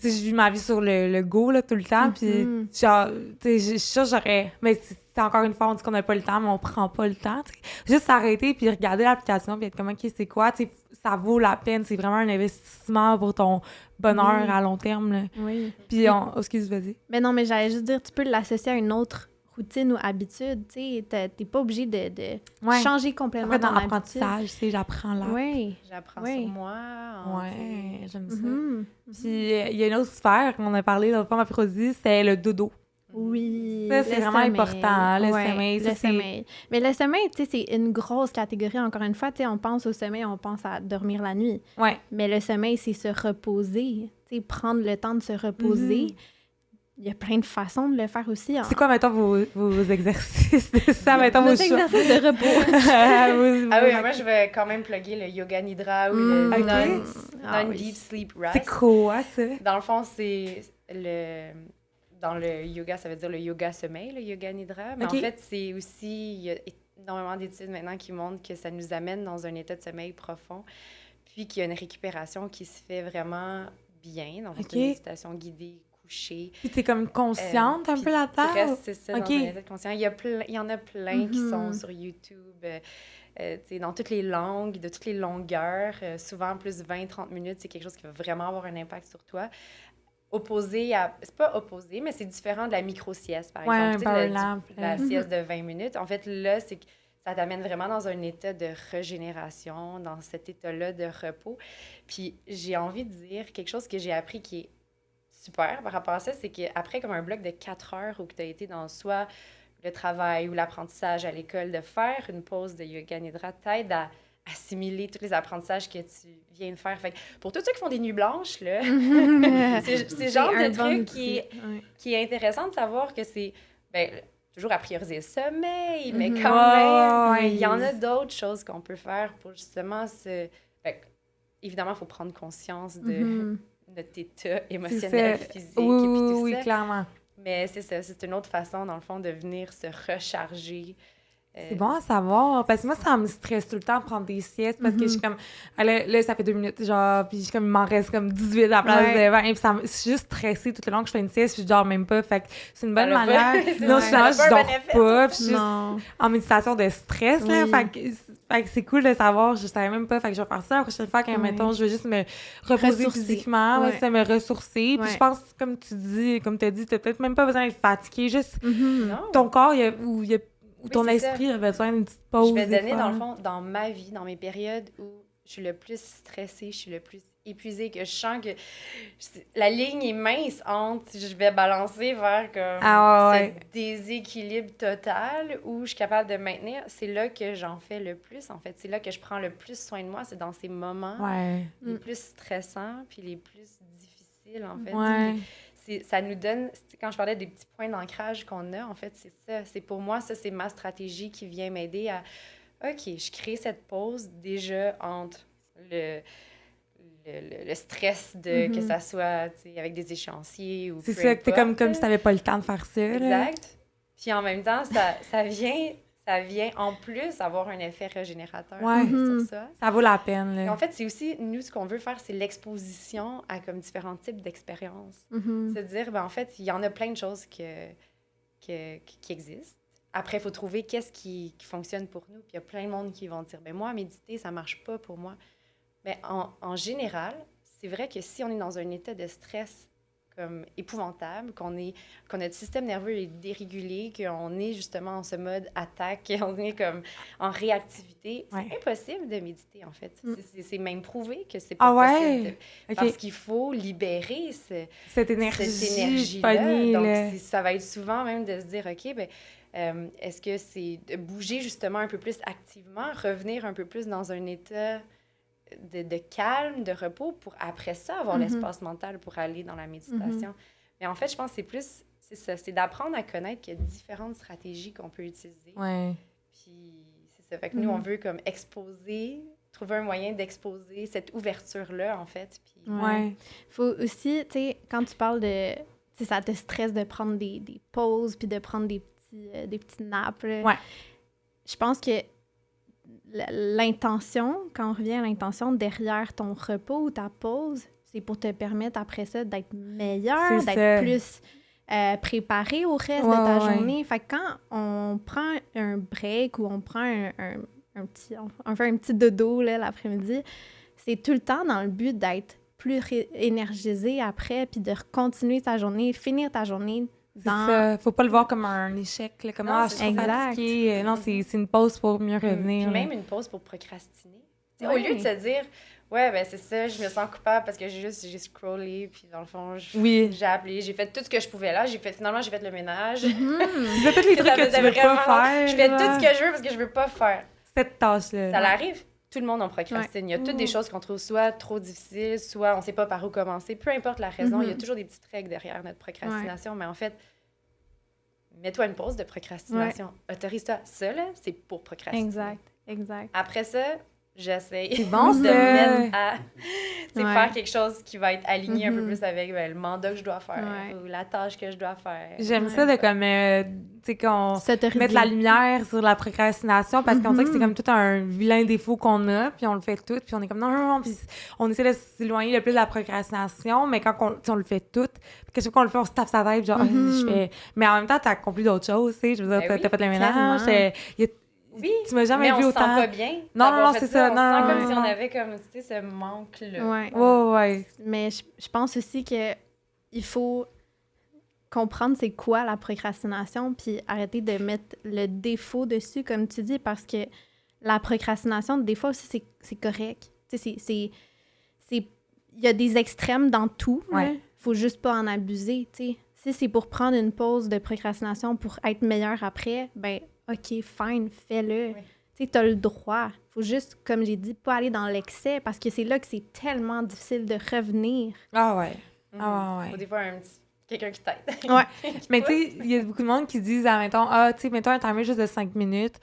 Tu sais, je vis ma vie sur le go, là, tout le temps, puis genre, tu sais, je suis sûre j'aurais... Mais c'est encore une fois, on dit qu'on n'a pas le temps, mais on prend pas le temps, tu sais. Juste s'arrêter, puis regarder l'application, puis être comme, OK, c'est quoi? Tu sais, ça vaut la peine, c'est vraiment un investissement pour ton bonheur à long terme, là. Oui. Puis, excuse, vas-y. Mais non, mais j'allais juste dire, tu peux l'associer à une autre routine ou habitude, tu sais, t'es pas obligé de changer complètement ton habitude. L'apprentissage, tu sais, j'apprends là. Oui. J'apprends sur moi. Ouais, j'aime ça. Puis, il y a une autre sphère qu'on a parlé l'autre fois, ma Rosy, c'est le dodo. Oui. Ça, c'est vraiment important, le sommeil. Le sommeil. Mais le sommeil, tu sais, c'est une grosse catégorie. Encore une fois, tu sais, on pense au sommeil, on pense à dormir la nuit. Ouais. Mais le sommeil, c'est se reposer. Tu sais, prendre le temps de se reposer. Il y a plein de façons de le faire aussi. C'est quoi, mettons, vos exercices de ça, mettons, vos exercices de repos. Oui, moi, je vais quand même plugger le yoga nidra ou le non-deep sleep rest. C'est quoi, ça? Dans le fond, c'est dans le yoga, ça veut dire le yoga sommeil, le yoga nidra. Mais en fait, c'est aussi... Il y a énormément d'études maintenant qui montrent que ça nous amène dans un état de sommeil profond, puis qu'il y a une récupération qui se fait vraiment bien. Donc, c'est une méditation guidée, couchée. Puis t'es comme consciente un peu là-dedans? Tu restes, c'est ça, dans un état de conscience. Il y en a plein qui sont sur YouTube, dans toutes les langues, de toutes les longueurs. Souvent, plus 20-30 minutes, c'est quelque chose qui va vraiment avoir un impact sur toi. Opposé à... C'est pas opposé, mais c'est différent de la micro-sieste, par exemple. La sieste de 20 minutes. En fait, là, c'est que ça t'amène vraiment dans un état de régénération, dans cet état-là de repos. Puis j'ai envie de dire quelque chose que j'ai appris qui est super par rapport à ça, c'est qu'après, comme un bloc de 4 heures où tu as été dans soit le travail ou l'apprentissage à l'école, de faire une pause de yoga nidra t'aide à assimiler tous les apprentissages que tu viens de faire. Fait que pour tous ceux qui font des nuits blanches, là, c'est le genre de truc qui est intéressant de savoir que c'est toujours à prioriser le sommeil, mais quand même, il y en a d'autres choses qu'on peut faire pour justement évidemment, il faut prendre conscience de notre état émotionnel, physique et puis tout ça. Oui, clairement. Mais c'est ça, c'est une autre façon, dans le fond, de venir se recharger. C'est bon à savoir, parce que moi, ça me stresse tout le temps de prendre des siestes, parce que je suis comme, là, ça fait 2 minutes, genre, puis comme, il m'en reste comme 18 à la place de 20, et puis je suis juste stressée tout le long que je fais une sieste, puis je dors même pas, fait que c'est une bonne manière. Non, finalement, je dors pas, puis je suis en méditation de stress, là, fait que c'est cool de savoir, je savais même pas, fait que je vais faire ça la prochaine fois quand, mettons, je veux juste me reposer physiquement, me ressourcer, puis je pense, comme tu dis, comme tu as dit, t'as peut-être même pas besoin d'être fatigué, juste ton corps, ou ton esprit avait besoin d'une petite pause. Je vais donner, dans le fond, dans ma vie, dans mes périodes où je suis le plus stressée, je suis le plus épuisée, que je sens que la ligne est mince entre je vais balancer vers comme ce déséquilibre total où je suis capable de maintenir. C'est là que j'en fais le plus, en fait. C'est là que je prends le plus soin de moi. C'est dans ces moments les plus stressants puis les plus difficiles, en fait. Ça nous donne, quand je parlais des petits points d'ancrage qu'on a, en fait, c'est ça. C'est pour moi, ça, c'est ma stratégie qui vient m'aider à, OK, je crée cette pause déjà entre le stress de que ça soit, tu sais, avec des échéanciers ou c'est ça, que t'es comme si t'avais pas le temps de faire ça. Exact. Puis en même temps, ça vient ça vient en plus avoir un effet régénérateur sur ça. Ça vaut la peine. Là. Et en fait, c'est aussi, nous, ce qu'on veut faire, c'est l'exposition à comme différents types d'expériences. Se dire, en fait, il y en a plein de choses qui existent. Après, il faut trouver qu'est-ce qui fonctionne pour nous. Puis il y a plein de monde qui vont dire, moi, méditer, ça marche pas pour moi. Mais en général, c'est vrai que si on est dans un état de stress comme épouvantable, qu'on notre système nerveux est dérégulé, qu'on est justement en ce mode attaque, qu'on est comme en réactivité, c'est impossible de méditer, en fait. C'est même prouvé que c'est pas possible. Parce qu'il faut libérer cette énergie-là. Donc, ça va être souvent même de se dire, OK, est-ce que c'est de bouger justement un peu plus activement, revenir un peu plus dans un état de calme, de repos, pour après ça avoir l'espace mental pour aller dans la méditation. Mais en fait, je pense que c'est plus, c'est ça, c'est d'apprendre à connaître qu'il y a différentes stratégies qu'on peut utiliser. Puis c'est ça. Fait que nous, on veut comme trouver un moyen d'exposer cette ouverture-là, en fait. Puis faut aussi, tu sais, quand tu parles de, tu sais, ça te stresse de prendre des pauses puis de prendre des petites nappes. Je pense que l'intention, quand on revient à l'intention derrière ton repos ou ta pause, c'est pour te permettre après ça d'être meilleur, d'être plus préparé au reste de ta journée. Fait que quand on prend un break ou on prend on fait un petit dodo là, l'après-midi, c'est tout le temps dans le but d'être plus énergisé après puis de continuer ta journée, finir ta journée. Ça. Faut pas le voir comme un échec, là, comme je suis fatiguée. Non, c'est une pause pour mieux revenir. Puis même une pause pour procrastiner. Au lieu de se dire, c'est ça, je me sens coupable parce que j'ai scrollé, puis dans le fond, j'ai appelé, j'ai fait tout ce que je pouvais là, finalement, j'ai fait le ménage. Tu fais tous les trucs que tu veux pas faire. Je fais tout ce que je veux parce que je veux pas faire. Cette tâche-là. Ça l'arrive. Tout le monde en procrastine. Il y a toutes des choses qu'on trouve soit trop difficiles, soit on ne sait pas par où commencer. Peu importe la raison, il y a toujours des petites règles derrière notre procrastination. Mais en fait, mets-toi une pause de procrastination. Autorise-toi. Ça, là, c'est pour procrastiner. Exact. Après ça, j'essaie de me mettre à faire quelque chose qui va être aligné un peu plus avec le mandat que je dois faire ou la tâche que je dois faire. J'aime ça de comme, tu sais, qu'on mette la lumière sur la procrastination parce qu'on dirait que c'est comme tout un vilain défaut qu'on a, puis on le fait tout, puis on est comme non, puis on essaie de s'éloigner le plus de la procrastination, mais quand on le fait tout, puis chaque fois qu'on le fait, on se tape sa tête, genre, je fais... Mais en même temps, t'as accompli d'autres choses, tu sais, je veux dire, t'as fait le ménage, oui, tu m'as jamais vu autant. Mais on se sent pas bien. Non, c'est ça. On se sent comme si on avait comme, tu sais, ce manque-là. Ouais. Mais je pense aussi que il faut comprendre c'est quoi la procrastination puis arrêter de mettre le défaut dessus, comme tu dis, parce que la procrastination, des fois aussi, c'est correct. Tu sais, il y a des extrêmes dans tout. Faut juste pas en abuser, tu sais. Si c'est pour prendre une pause de procrastination pour être meilleur après, OK, fine, fais-le. Tu sais, t'as le droit. Faut juste, comme j'ai dit, pas aller dans l'excès parce que c'est là que c'est tellement difficile de revenir. Faut des fois quelqu'un qui t'aide. Mais tu sais, il y a beaucoup de monde qui disent, admettons, tu sais, mets-toi un timer juste de 5 minutes.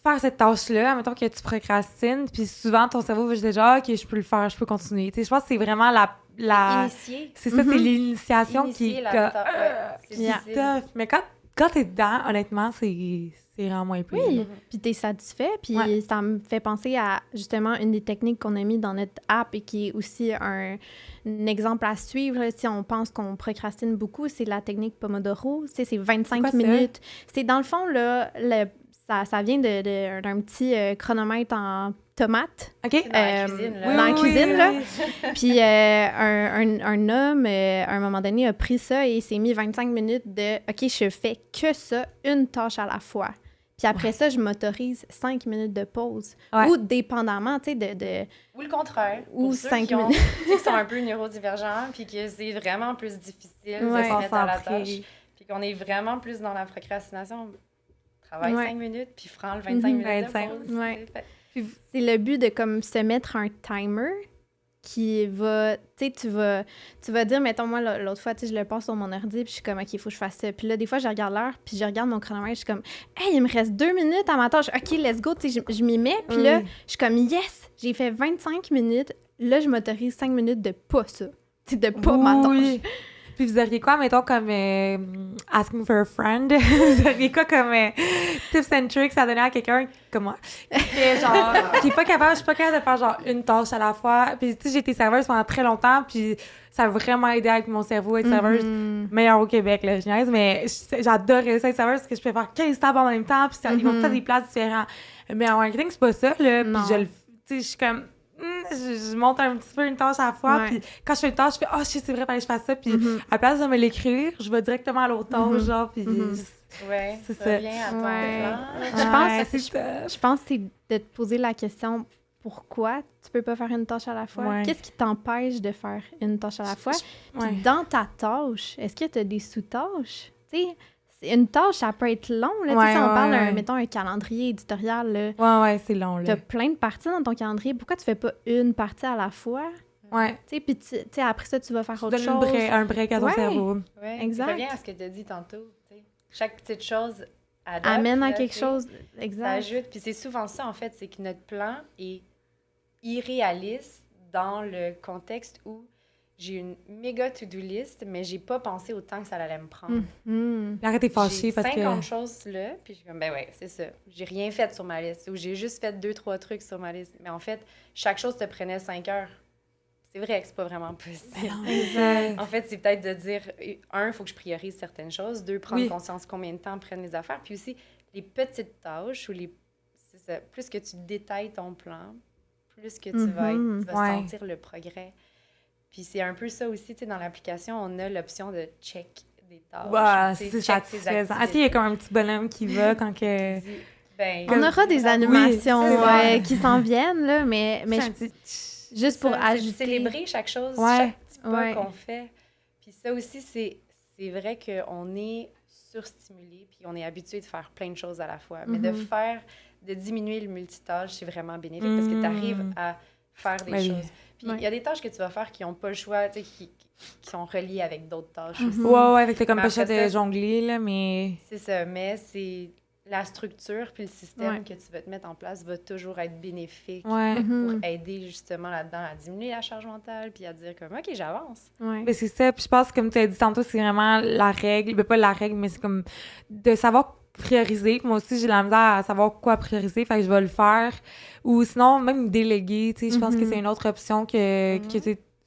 Faire cette tâche-là, admettons que tu procrastines, puis souvent, ton cerveau va juste dire, OK, je peux le faire, je peux continuer. Tu sais, je pense que c'est vraiment la... Initier. C'est ça, c'est l'initiation qui est... C'est tough. Mais quand t'es dedans, honnêtement, c'est vraiment moins pire. Oui, puis t'es satisfait, puis ça me fait penser à, justement, une des techniques qu'on a mis dans notre app et qui est aussi un exemple à suivre. Si on pense qu'on procrastine beaucoup, c'est la technique Pomodoro. Tu sais, c'est 25 minutes. C'est dans le fond, là, ça vient d'un petit chronomètre en tomate. OK. Dans la cuisine, là. Dans la cuisine, là. Puis un homme, à un moment donné, a pris ça et s'est mis 25 minutes de « OK, je fais que ça, une tâche à la fois. » Puis après ça, je m'autorise 5 minutes de pause. Ou dépendamment, tu sais, Ou le contraire. Ou 5 minutes. Qui sont un peu neurodivergents, puis que c'est vraiment plus difficile de se mettre à la tâche. Puis qu'on est vraiment plus dans la procrastination. Travaille 5 minutes, puis prends le 25 minutes de pause. C'est le but de comme se mettre un timer qui va, tu sais, tu vas dire, mettons, moi, l'autre fois, tu sais, je le passe sur mon ordi, puis je suis comme, OK, il faut que je fasse ça. Puis là, des fois, je regarde l'heure, puis je regarde mon chronomètre, je suis comme, hey, il me reste 2 minutes à ma tâche. OK, let's go, tu sais, je m'y mets. Puis là, je suis comme, yes, j'ai fait 25 minutes. Là, je m'autorise 5 minutes de pas ça. Tu sais, de pas ma tâche. Puis vous auriez quoi, mettons, comme asking for a friend? Vous auriez quoi comme tips and tricks à donner à quelqu'un comme moi? Genre, qui est pas capable, je suis pas capable de faire genre une tâche à la fois. Puis tu sais, j'ai été serveuse pendant très longtemps, puis ça a vraiment aidé avec mon cerveau, être serveuse. Meilleure au Québec, là, je niaise, mais j'adorais ça, être serveuse, parce que je peux faire 15 tables en même temps, puis ils vont tous des plats différents. Mais en marketing, c'est pas ça, là. Puis tu sais, je suis comme... je monte un petit peu une tâche à la fois, puis quand je fais une tâche, je fais « Oh, c'est vrai, fallait que je fasse ça », puis à la place de me l'écrire, je vais directement à l'autre tâche, genre, puis c'est ça. Reviens à ton plan. Je pense que c'est de te poser la question pourquoi tu peux pas faire une tâche à la fois. Qu'est-ce qui t'empêche de faire une tâche à la fois? Puis dans ta tâche, est-ce que tu as des sous-tâches? Tu sais, une tâche, ça peut être long. Là, si on parle, mettons, un calendrier éditorial. Là, c'est long. Tu as plein de parties dans ton calendrier. Pourquoi tu fais pas une partie à la fois? Puis après ça, tu vas faire autre chose. Un break à ton cerveau. Exact. Ça revient à ce que tu as dit tantôt. T'sais. Chaque petite chose amène à quelque chose. Exact. Ça ajoute. Puis c'est souvent ça, en fait, c'est que notre plan est irréaliste dans le contexte où j'ai une méga to-do list, mais j'ai pas pensé au temps que ça allait me prendre. Arrête, t'es fâchée parce que... J'ai 50 choses là, puis je suis comme, ben ouais, c'est ça. J'ai rien fait sur ma liste, ou j'ai juste fait 2-3 trucs sur ma liste. Mais en fait, chaque chose te prenait 5 heures. C'est vrai que c'est pas vraiment possible. En fait, c'est peut-être de dire, il faut que je priorise certaines choses. 2, prendre conscience combien de temps prennent les affaires. Puis aussi, les petites tâches, ou c'est ça, plus que tu détailles ton plan, plus que tu vas sentir le progrès. Puis c'est un peu ça aussi, tu sais, dans l'application, on a l'option de check des tâches. C'est satisfaisant. Est-ce qu'il y a comme un petit bonhomme qui va quand que... on aura des animations qui s'en viennent, là, mais juste pour ajouter... Célébrer chaque chose, chaque petit pas qu'on fait. Puis ça aussi, c'est vrai qu'on est surstimulé, puis on est habitué de faire plein de choses à la fois. Mais de diminuer le multitâche, c'est vraiment bénéfique parce que tu arrives à faire des choses. Puis il y a des tâches que tu vas faire qui n'ont pas le choix, tu sais, qui sont reliées avec d'autres tâches aussi. Avec le comme pochette de jongler, là, mais... C'est ça, mais c'est la structure puis le système que tu vas te mettre en place va toujours être bénéfique pour aider justement là-dedans à diminuer la charge mentale puis à dire comme, OK, j'avance. Mais c'est ça, puis je pense que comme tu as dit tantôt, c'est vraiment la règle, mais pas la règle, mais c'est comme de savoir prioriser. Moi aussi, j'ai la misère à savoir quoi prioriser, fait que je vais le faire. Ou sinon, même déléguer, tu sais, je pense que c'est une autre option que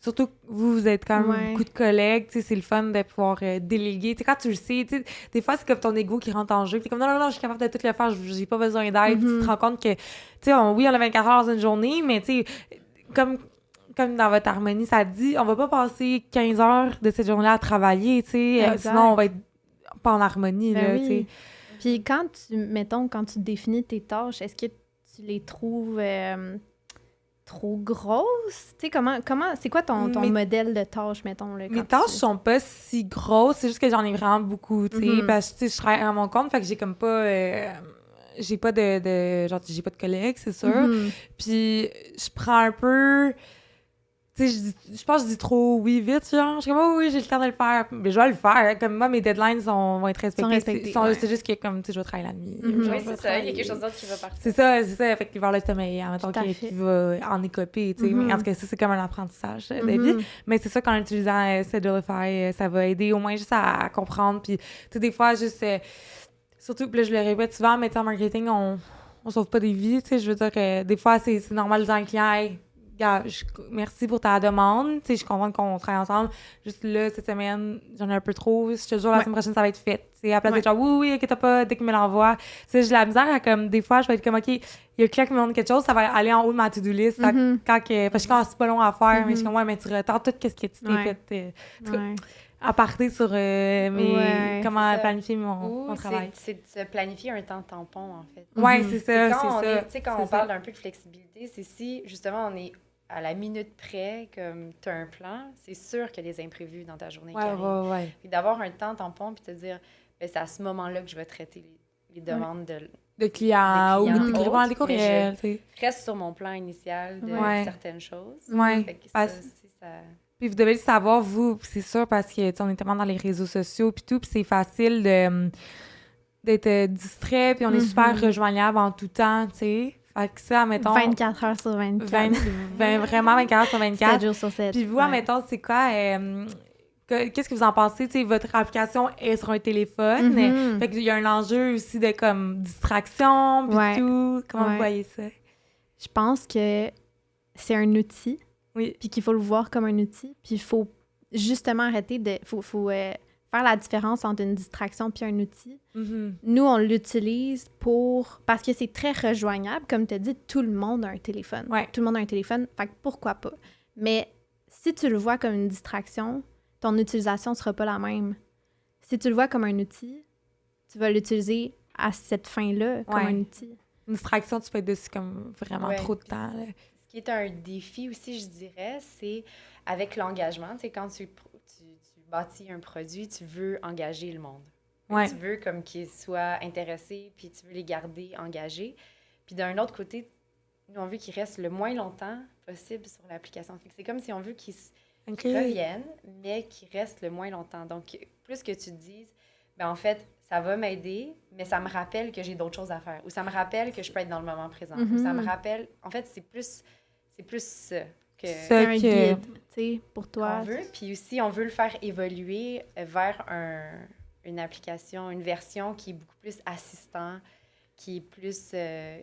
surtout que vous êtes quand même beaucoup de collègues, tu sais, c'est le fun de pouvoir déléguer. Tu sais, quand tu le sais, tu sais, des fois, c'est comme ton ego qui rentre en jeu. Puis comme, non, je suis capable de tout le faire, j'ai pas besoin d'aide. Tu te rends compte que, tu sais, on a 24 heures dans une journée, mais tu sais, comme dans votre harmonie, ça dit, on va pas passer 15 heures de cette journée-là à travailler, tu sais, sinon on va être pas en harmonie, là, tu sais. Puis quand tu définis tes tâches, est-ce que tu les trouves trop grosses? Tu sais, comment c'est quoi ton modèle de tâches, mettons? Là, mes tâches sont pas si grosses, c'est juste que j'en ai vraiment beaucoup, tu sais, parce que je travaille à mon compte, fait que j'ai comme pas... j'ai pas genre, j'ai pas de collègues, c'est sûr. Puis je prends un peu... Tu sais, je pense que je dis trop oui vite, genre. Je suis comme, oui, j'ai le temps de le faire. Mais je vais le faire. Comme moi, mes deadlines vont être respectés. C'est juste que, comme, tu sais, je vais travailler la nuit. Oui, c'est ça. Il y a quelque chose d'autre qui va partir. C'est ça. Fait qu'il va le sommeil, en même temps qu'il va en écoper, tu sais. Mais en tout cas, ça, c'est comme un apprentissage de vie. Mais c'est ça, qu'en utilisant Sedulify, ça va aider au moins juste à comprendre. Puis, tu sais, des fois, juste... surtout, puis là, je le répète souvent, mais en marketing, on sauve pas des vies, tu sais. Je veux dire que des fois, c'est normal de dire à un client, hey, merci pour ta demande. Je suis contente qu'on travaille ensemble. Juste là, cette semaine, j'en ai un peu trop. Je te jure, la semaine prochaine, ça va être fait. À la place d'être genre, oui, inquiète pas, dès qu'il me l'envoie. J'ai la misère à, comme, des fois, je vais être comme, OK, il y a quelqu'un qui me demande quelque chose, ça va aller en haut de ma to-do list. Parce que c'est pas long à faire, mais je suis comme, mais tu retardes tout ce que tu t'es fait. À partir sur comment planifier mon travail. C'est de planifier un temps tampon, en fait. Oui, c'est ça. Tu sais, quand on parle d'un peu de flexibilité, c'est si, justement, on est à la minute près, comme tu as un plan, c'est sûr qu'il y a des imprévus dans ta journée qui arrivent. Puis d'avoir un temps tampon, puis te dire, ben, c'est à ce moment-là que je vais traiter les demandes de clients ou des courriels. Reste sur mon plan initial de certaines choses. Oui. Puis vous devez le savoir, vous, c'est sûr, parce que on est tellement dans les réseaux sociaux puis tout, puis c'est facile d'être distrait, puis on est super rejoignable en tout temps, tu sais. Fait que ça, admettons... 24 heures sur 24. Vraiment 24 heures sur 24. 7 jours sur 7. Puis vous, admettons, c'est quoi... qu'est-ce que vous en pensez? T'sais, votre application est sur un téléphone. Fait qu'il y a un enjeu aussi de comme distraction, puis tout. Comment vous voyez ça? Je pense que c'est un outil. Oui. Puis qu'il faut le voir comme un outil. Puis il faut justement arrêter de... faut faire la différence entre une distraction puis un outil. Nous, on l'utilise parce que c'est très rejoignable. Comme tu as dit, tout le monde a un téléphone. Ouais. Tout le monde a un téléphone, fait que pourquoi pas? Mais si tu le vois comme une distraction, ton utilisation ne sera pas la même. Si tu le vois comme un outil, tu vas l'utiliser à cette fin-là comme un outil. Une distraction, tu peux être dessus comme vraiment trop de temps. Là. Ce qui est un défi aussi, je dirais, c'est avec l'engagement. Tu sais, quand tu bâtis un produit, tu veux engager le monde. Ouais. Tu veux comme qu'ils soient intéressés, puis tu veux les garder engagés. Puis d'un autre côté, nous, on veut qu'ils restent le moins longtemps possible sur l'application. C'est comme si on veut qu'ils reviennent, mais qu'ils restent le moins longtemps. Donc, plus que tu te dises, ben en fait, ça va m'aider, mais ça me rappelle que j'ai d'autres choses à faire. Ou ça me rappelle que je peux être dans le moment présent. Ou ça me rappelle... En fait, c'est plus ça. C'est un guide, tu sais, pour toi. On veut, puis aussi, on veut le faire évoluer vers une application, une version qui est beaucoup plus assistant, qui est plus...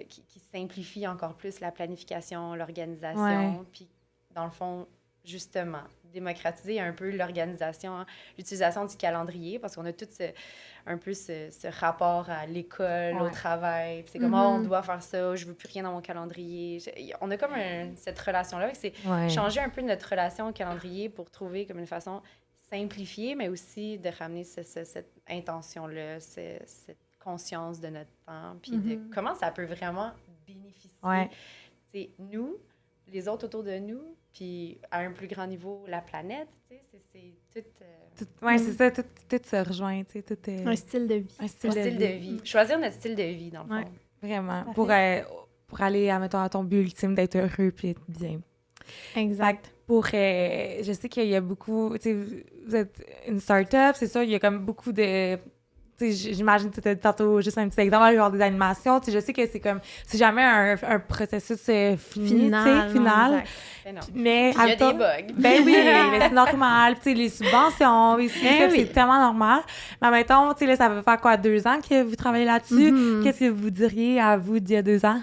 qui simplifie encore plus la planification, l'organisation, puis dans le fond, justement, démocratiser un peu l'organisation, l'utilisation du calendrier, parce qu'on a tout un peu ce rapport à l'école, au travail. Puis c'est comme, on doit faire ça, je veux plus rien dans mon calendrier. On a comme cette relation-là. C'est changer un peu notre relation au calendrier pour trouver comme une façon simplifiée, mais aussi de ramener cette intention-là, cette conscience de notre temps, puis de comment ça peut vraiment bénéficier nous, les autres autour de nous, puis à un plus grand niveau, la planète, tu sais, c'est tout... c'est ça, tout se rejoint, tu sais, un style de vie. Un style de vie. Choisir notre style de vie, dans le fond. Vraiment, pour aller, admettons, à ton but ultime d'être heureux puis être bien. Exact. Je sais qu'il y a beaucoup, tu sais, vous êtes une start-up, c'est sûr, il y a comme beaucoup de... J'imagine que tu as tantôt juste un petit exemple, genre des animations. Je sais que c'est jamais un processus final. Mais il y a des bugs. Ben oui, mais c'est normal. Les subventions, c'est tellement normal. Mais mettons, là, ça va faire quoi, 2 ans que vous travaillez là-dessus? Qu'est-ce que vous diriez à vous d'il y a 2 ans?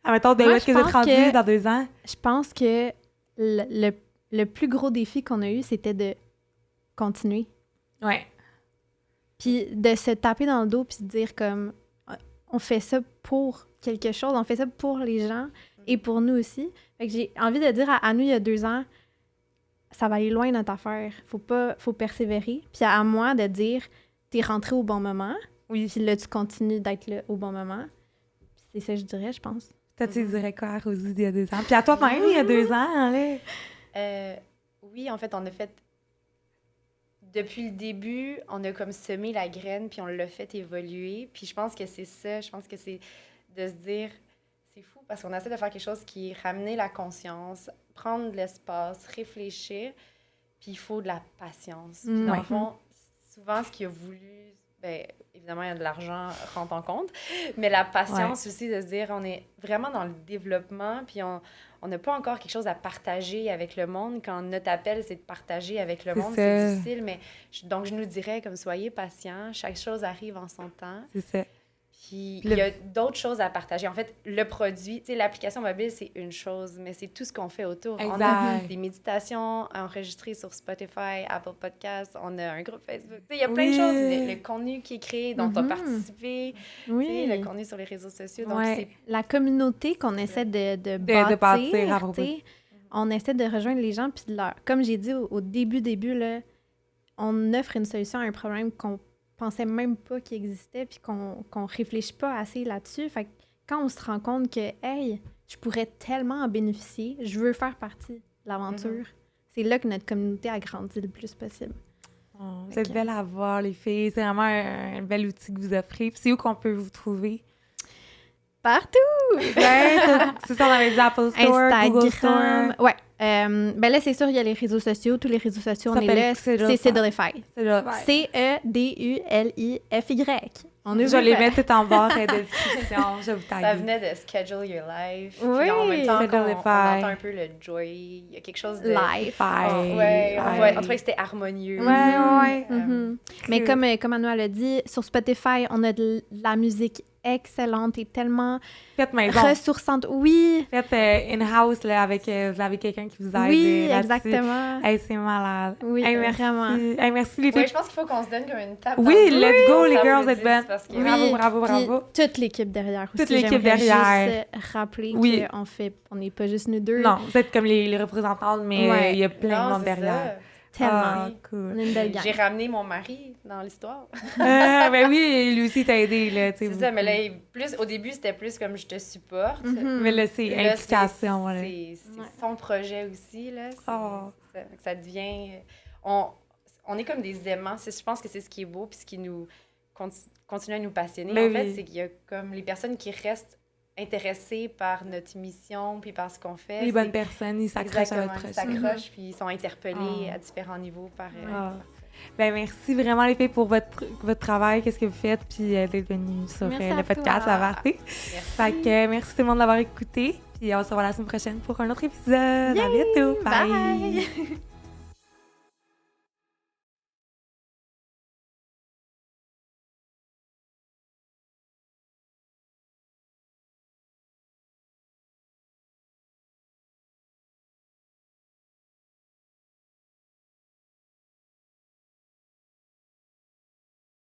Mettons, où est-ce que vous êtes rendu dans 2 ans? Je pense que le plus gros défi qu'on a eu, c'était de continuer. Ouais. Puis de se taper dans le dos puis de dire comme on fait ça pour quelque chose, on fait ça pour les gens et pour nous aussi. Fait que j'ai envie de dire à nous il y a 2 ans, ça va aller loin notre affaire. Faut persévérer. Puis à moi de dire t'es rentré au bon moment. Oui. Puis là tu continues d'être là au bon moment. Puis c'est ça je dirais, je pense. Toi tu dirais quoi à Rosie il y a 2 ans? Puis à toi même il y a 2 ans, là? Oui, en fait on a fait... Depuis le début, on a comme semé la graine, puis on l'a fait évoluer. Puis je pense que c'est ça. Je pense que c'est de se dire, c'est fou, parce qu'on essaie de faire quelque chose qui est ramener la conscience, prendre de l'espace, réfléchir, puis il faut de la patience. Puis dans le fond, souvent, ce qu'il a voulu, bien, évidemment, il y a de l'argent rentre en compte, mais la patience aussi de se dire, on est vraiment dans le développement, puis on n'a pas encore quelque chose à partager avec le monde. Quand notre appel, c'est de partager avec le monde, c'est difficile. Mais donc, je nous dirais, comme, soyez patients. Chaque chose arrive en son temps. C'est ça. Puis, il y a d'autres choses à partager. En fait, le produit, tu sais, l'application mobile, c'est une chose, mais c'est tout ce qu'on fait autour. Exact. On a des méditations enregistrées sur Spotify, Apple Podcasts, on a un groupe Facebook. Tu sais, il y a plein de choses. Le contenu qui est créé, dont tu as participé, tu sais, le contenu sur les réseaux sociaux. Donc, c'est... La communauté qu'on essaie de bâtir, on essaie de rejoindre les gens, puis comme j'ai dit au début, là, on offre une solution à un problème qu'on pensait même pas qu'il existait, puis qu'on réfléchit pas assez là-dessus. Fait que quand on se rend compte que, hey, je pourrais tellement en bénéficier, je veux faire partie de l'aventure, c'est là que notre communauté a grandi le plus possible. Vous êtes belles à voir, les filles. C'est vraiment un bel outil que vous offrez. Puis c'est où qu'on peut vous trouver? Partout! C'est ça, on avait dit Apple Store, Instagram, Google Store. Ouais. Ben là, c'est sûr, il y a les réseaux sociaux. Tous les réseaux sociaux, on est là. C'est Cedulify. Cedulify. Cedulify. On est Je vais les mettre tout en barre de discussion. Je vais vous taguer. Ça venait de Schedule Your Life. Oui, puis en même temps, on Schedulify. entend un peu le joy. Il y a quelque chose de... Life. On trouvait que c'était harmonieux. Ouais. Mais comme Anouar l'a dit, sur Spotify, on a de la musique excellente et tellement Faites maison. ressourçante. Oui, Faites in-house là, avec, vous avez quelqu'un qui vous aide. oui, là-dessus. exactement. Hey, c'est malade. Oui, Hey, merci. vraiment. Hey, merci les filles. Oui, je pense qu'il faut qu'on se donne comme une tape. Oui, dans le let's dos. go, les Ça girls, vous êtes dit, bonnes. parce que- Oui. Bravo. Puis toute l'équipe derrière aussi. Toute l'équipe J'aimerais derrière. juste rappeler Oui. on n'est pas juste nous deux. Non, vous êtes comme les représentantes, mais Ouais. il y a plein de Non, monde c'est derrière. ça. Tellement. Ah, cool. On est une belle gang. J'ai ramené mon mari dans l'histoire. Ben oui, lui aussi t'a aidé, là, tu sais. C'est ça, mais là, au début, c'était plus comme je te supporte. Mais là, c'est Là, implication, là. C'est son projet aussi, là. Oh. Ça devient... On est comme des aimants. Je pense que c'est ce qui est beau puis ce qui nous continue à nous passionner. Ben en fait, oui. c'est qu'il y a comme les personnes qui restent intéressées par notre mission puis par ce qu'on fait. Les bonnes personnes, ils s'accrochent à votre Exactement, ils projet. s'accrochent puis ils sont interpellés Oh. à différents niveaux par... Ah. Ben merci vraiment les filles pour votre travail, qu'est-ce que vous faites, puis d'être venues sur Merci le à podcast toi. à Varté. Merci. Fait que merci tout le monde d'avoir écouté, puis on se revoit la semaine prochaine pour un autre épisode. À bientôt. Bye!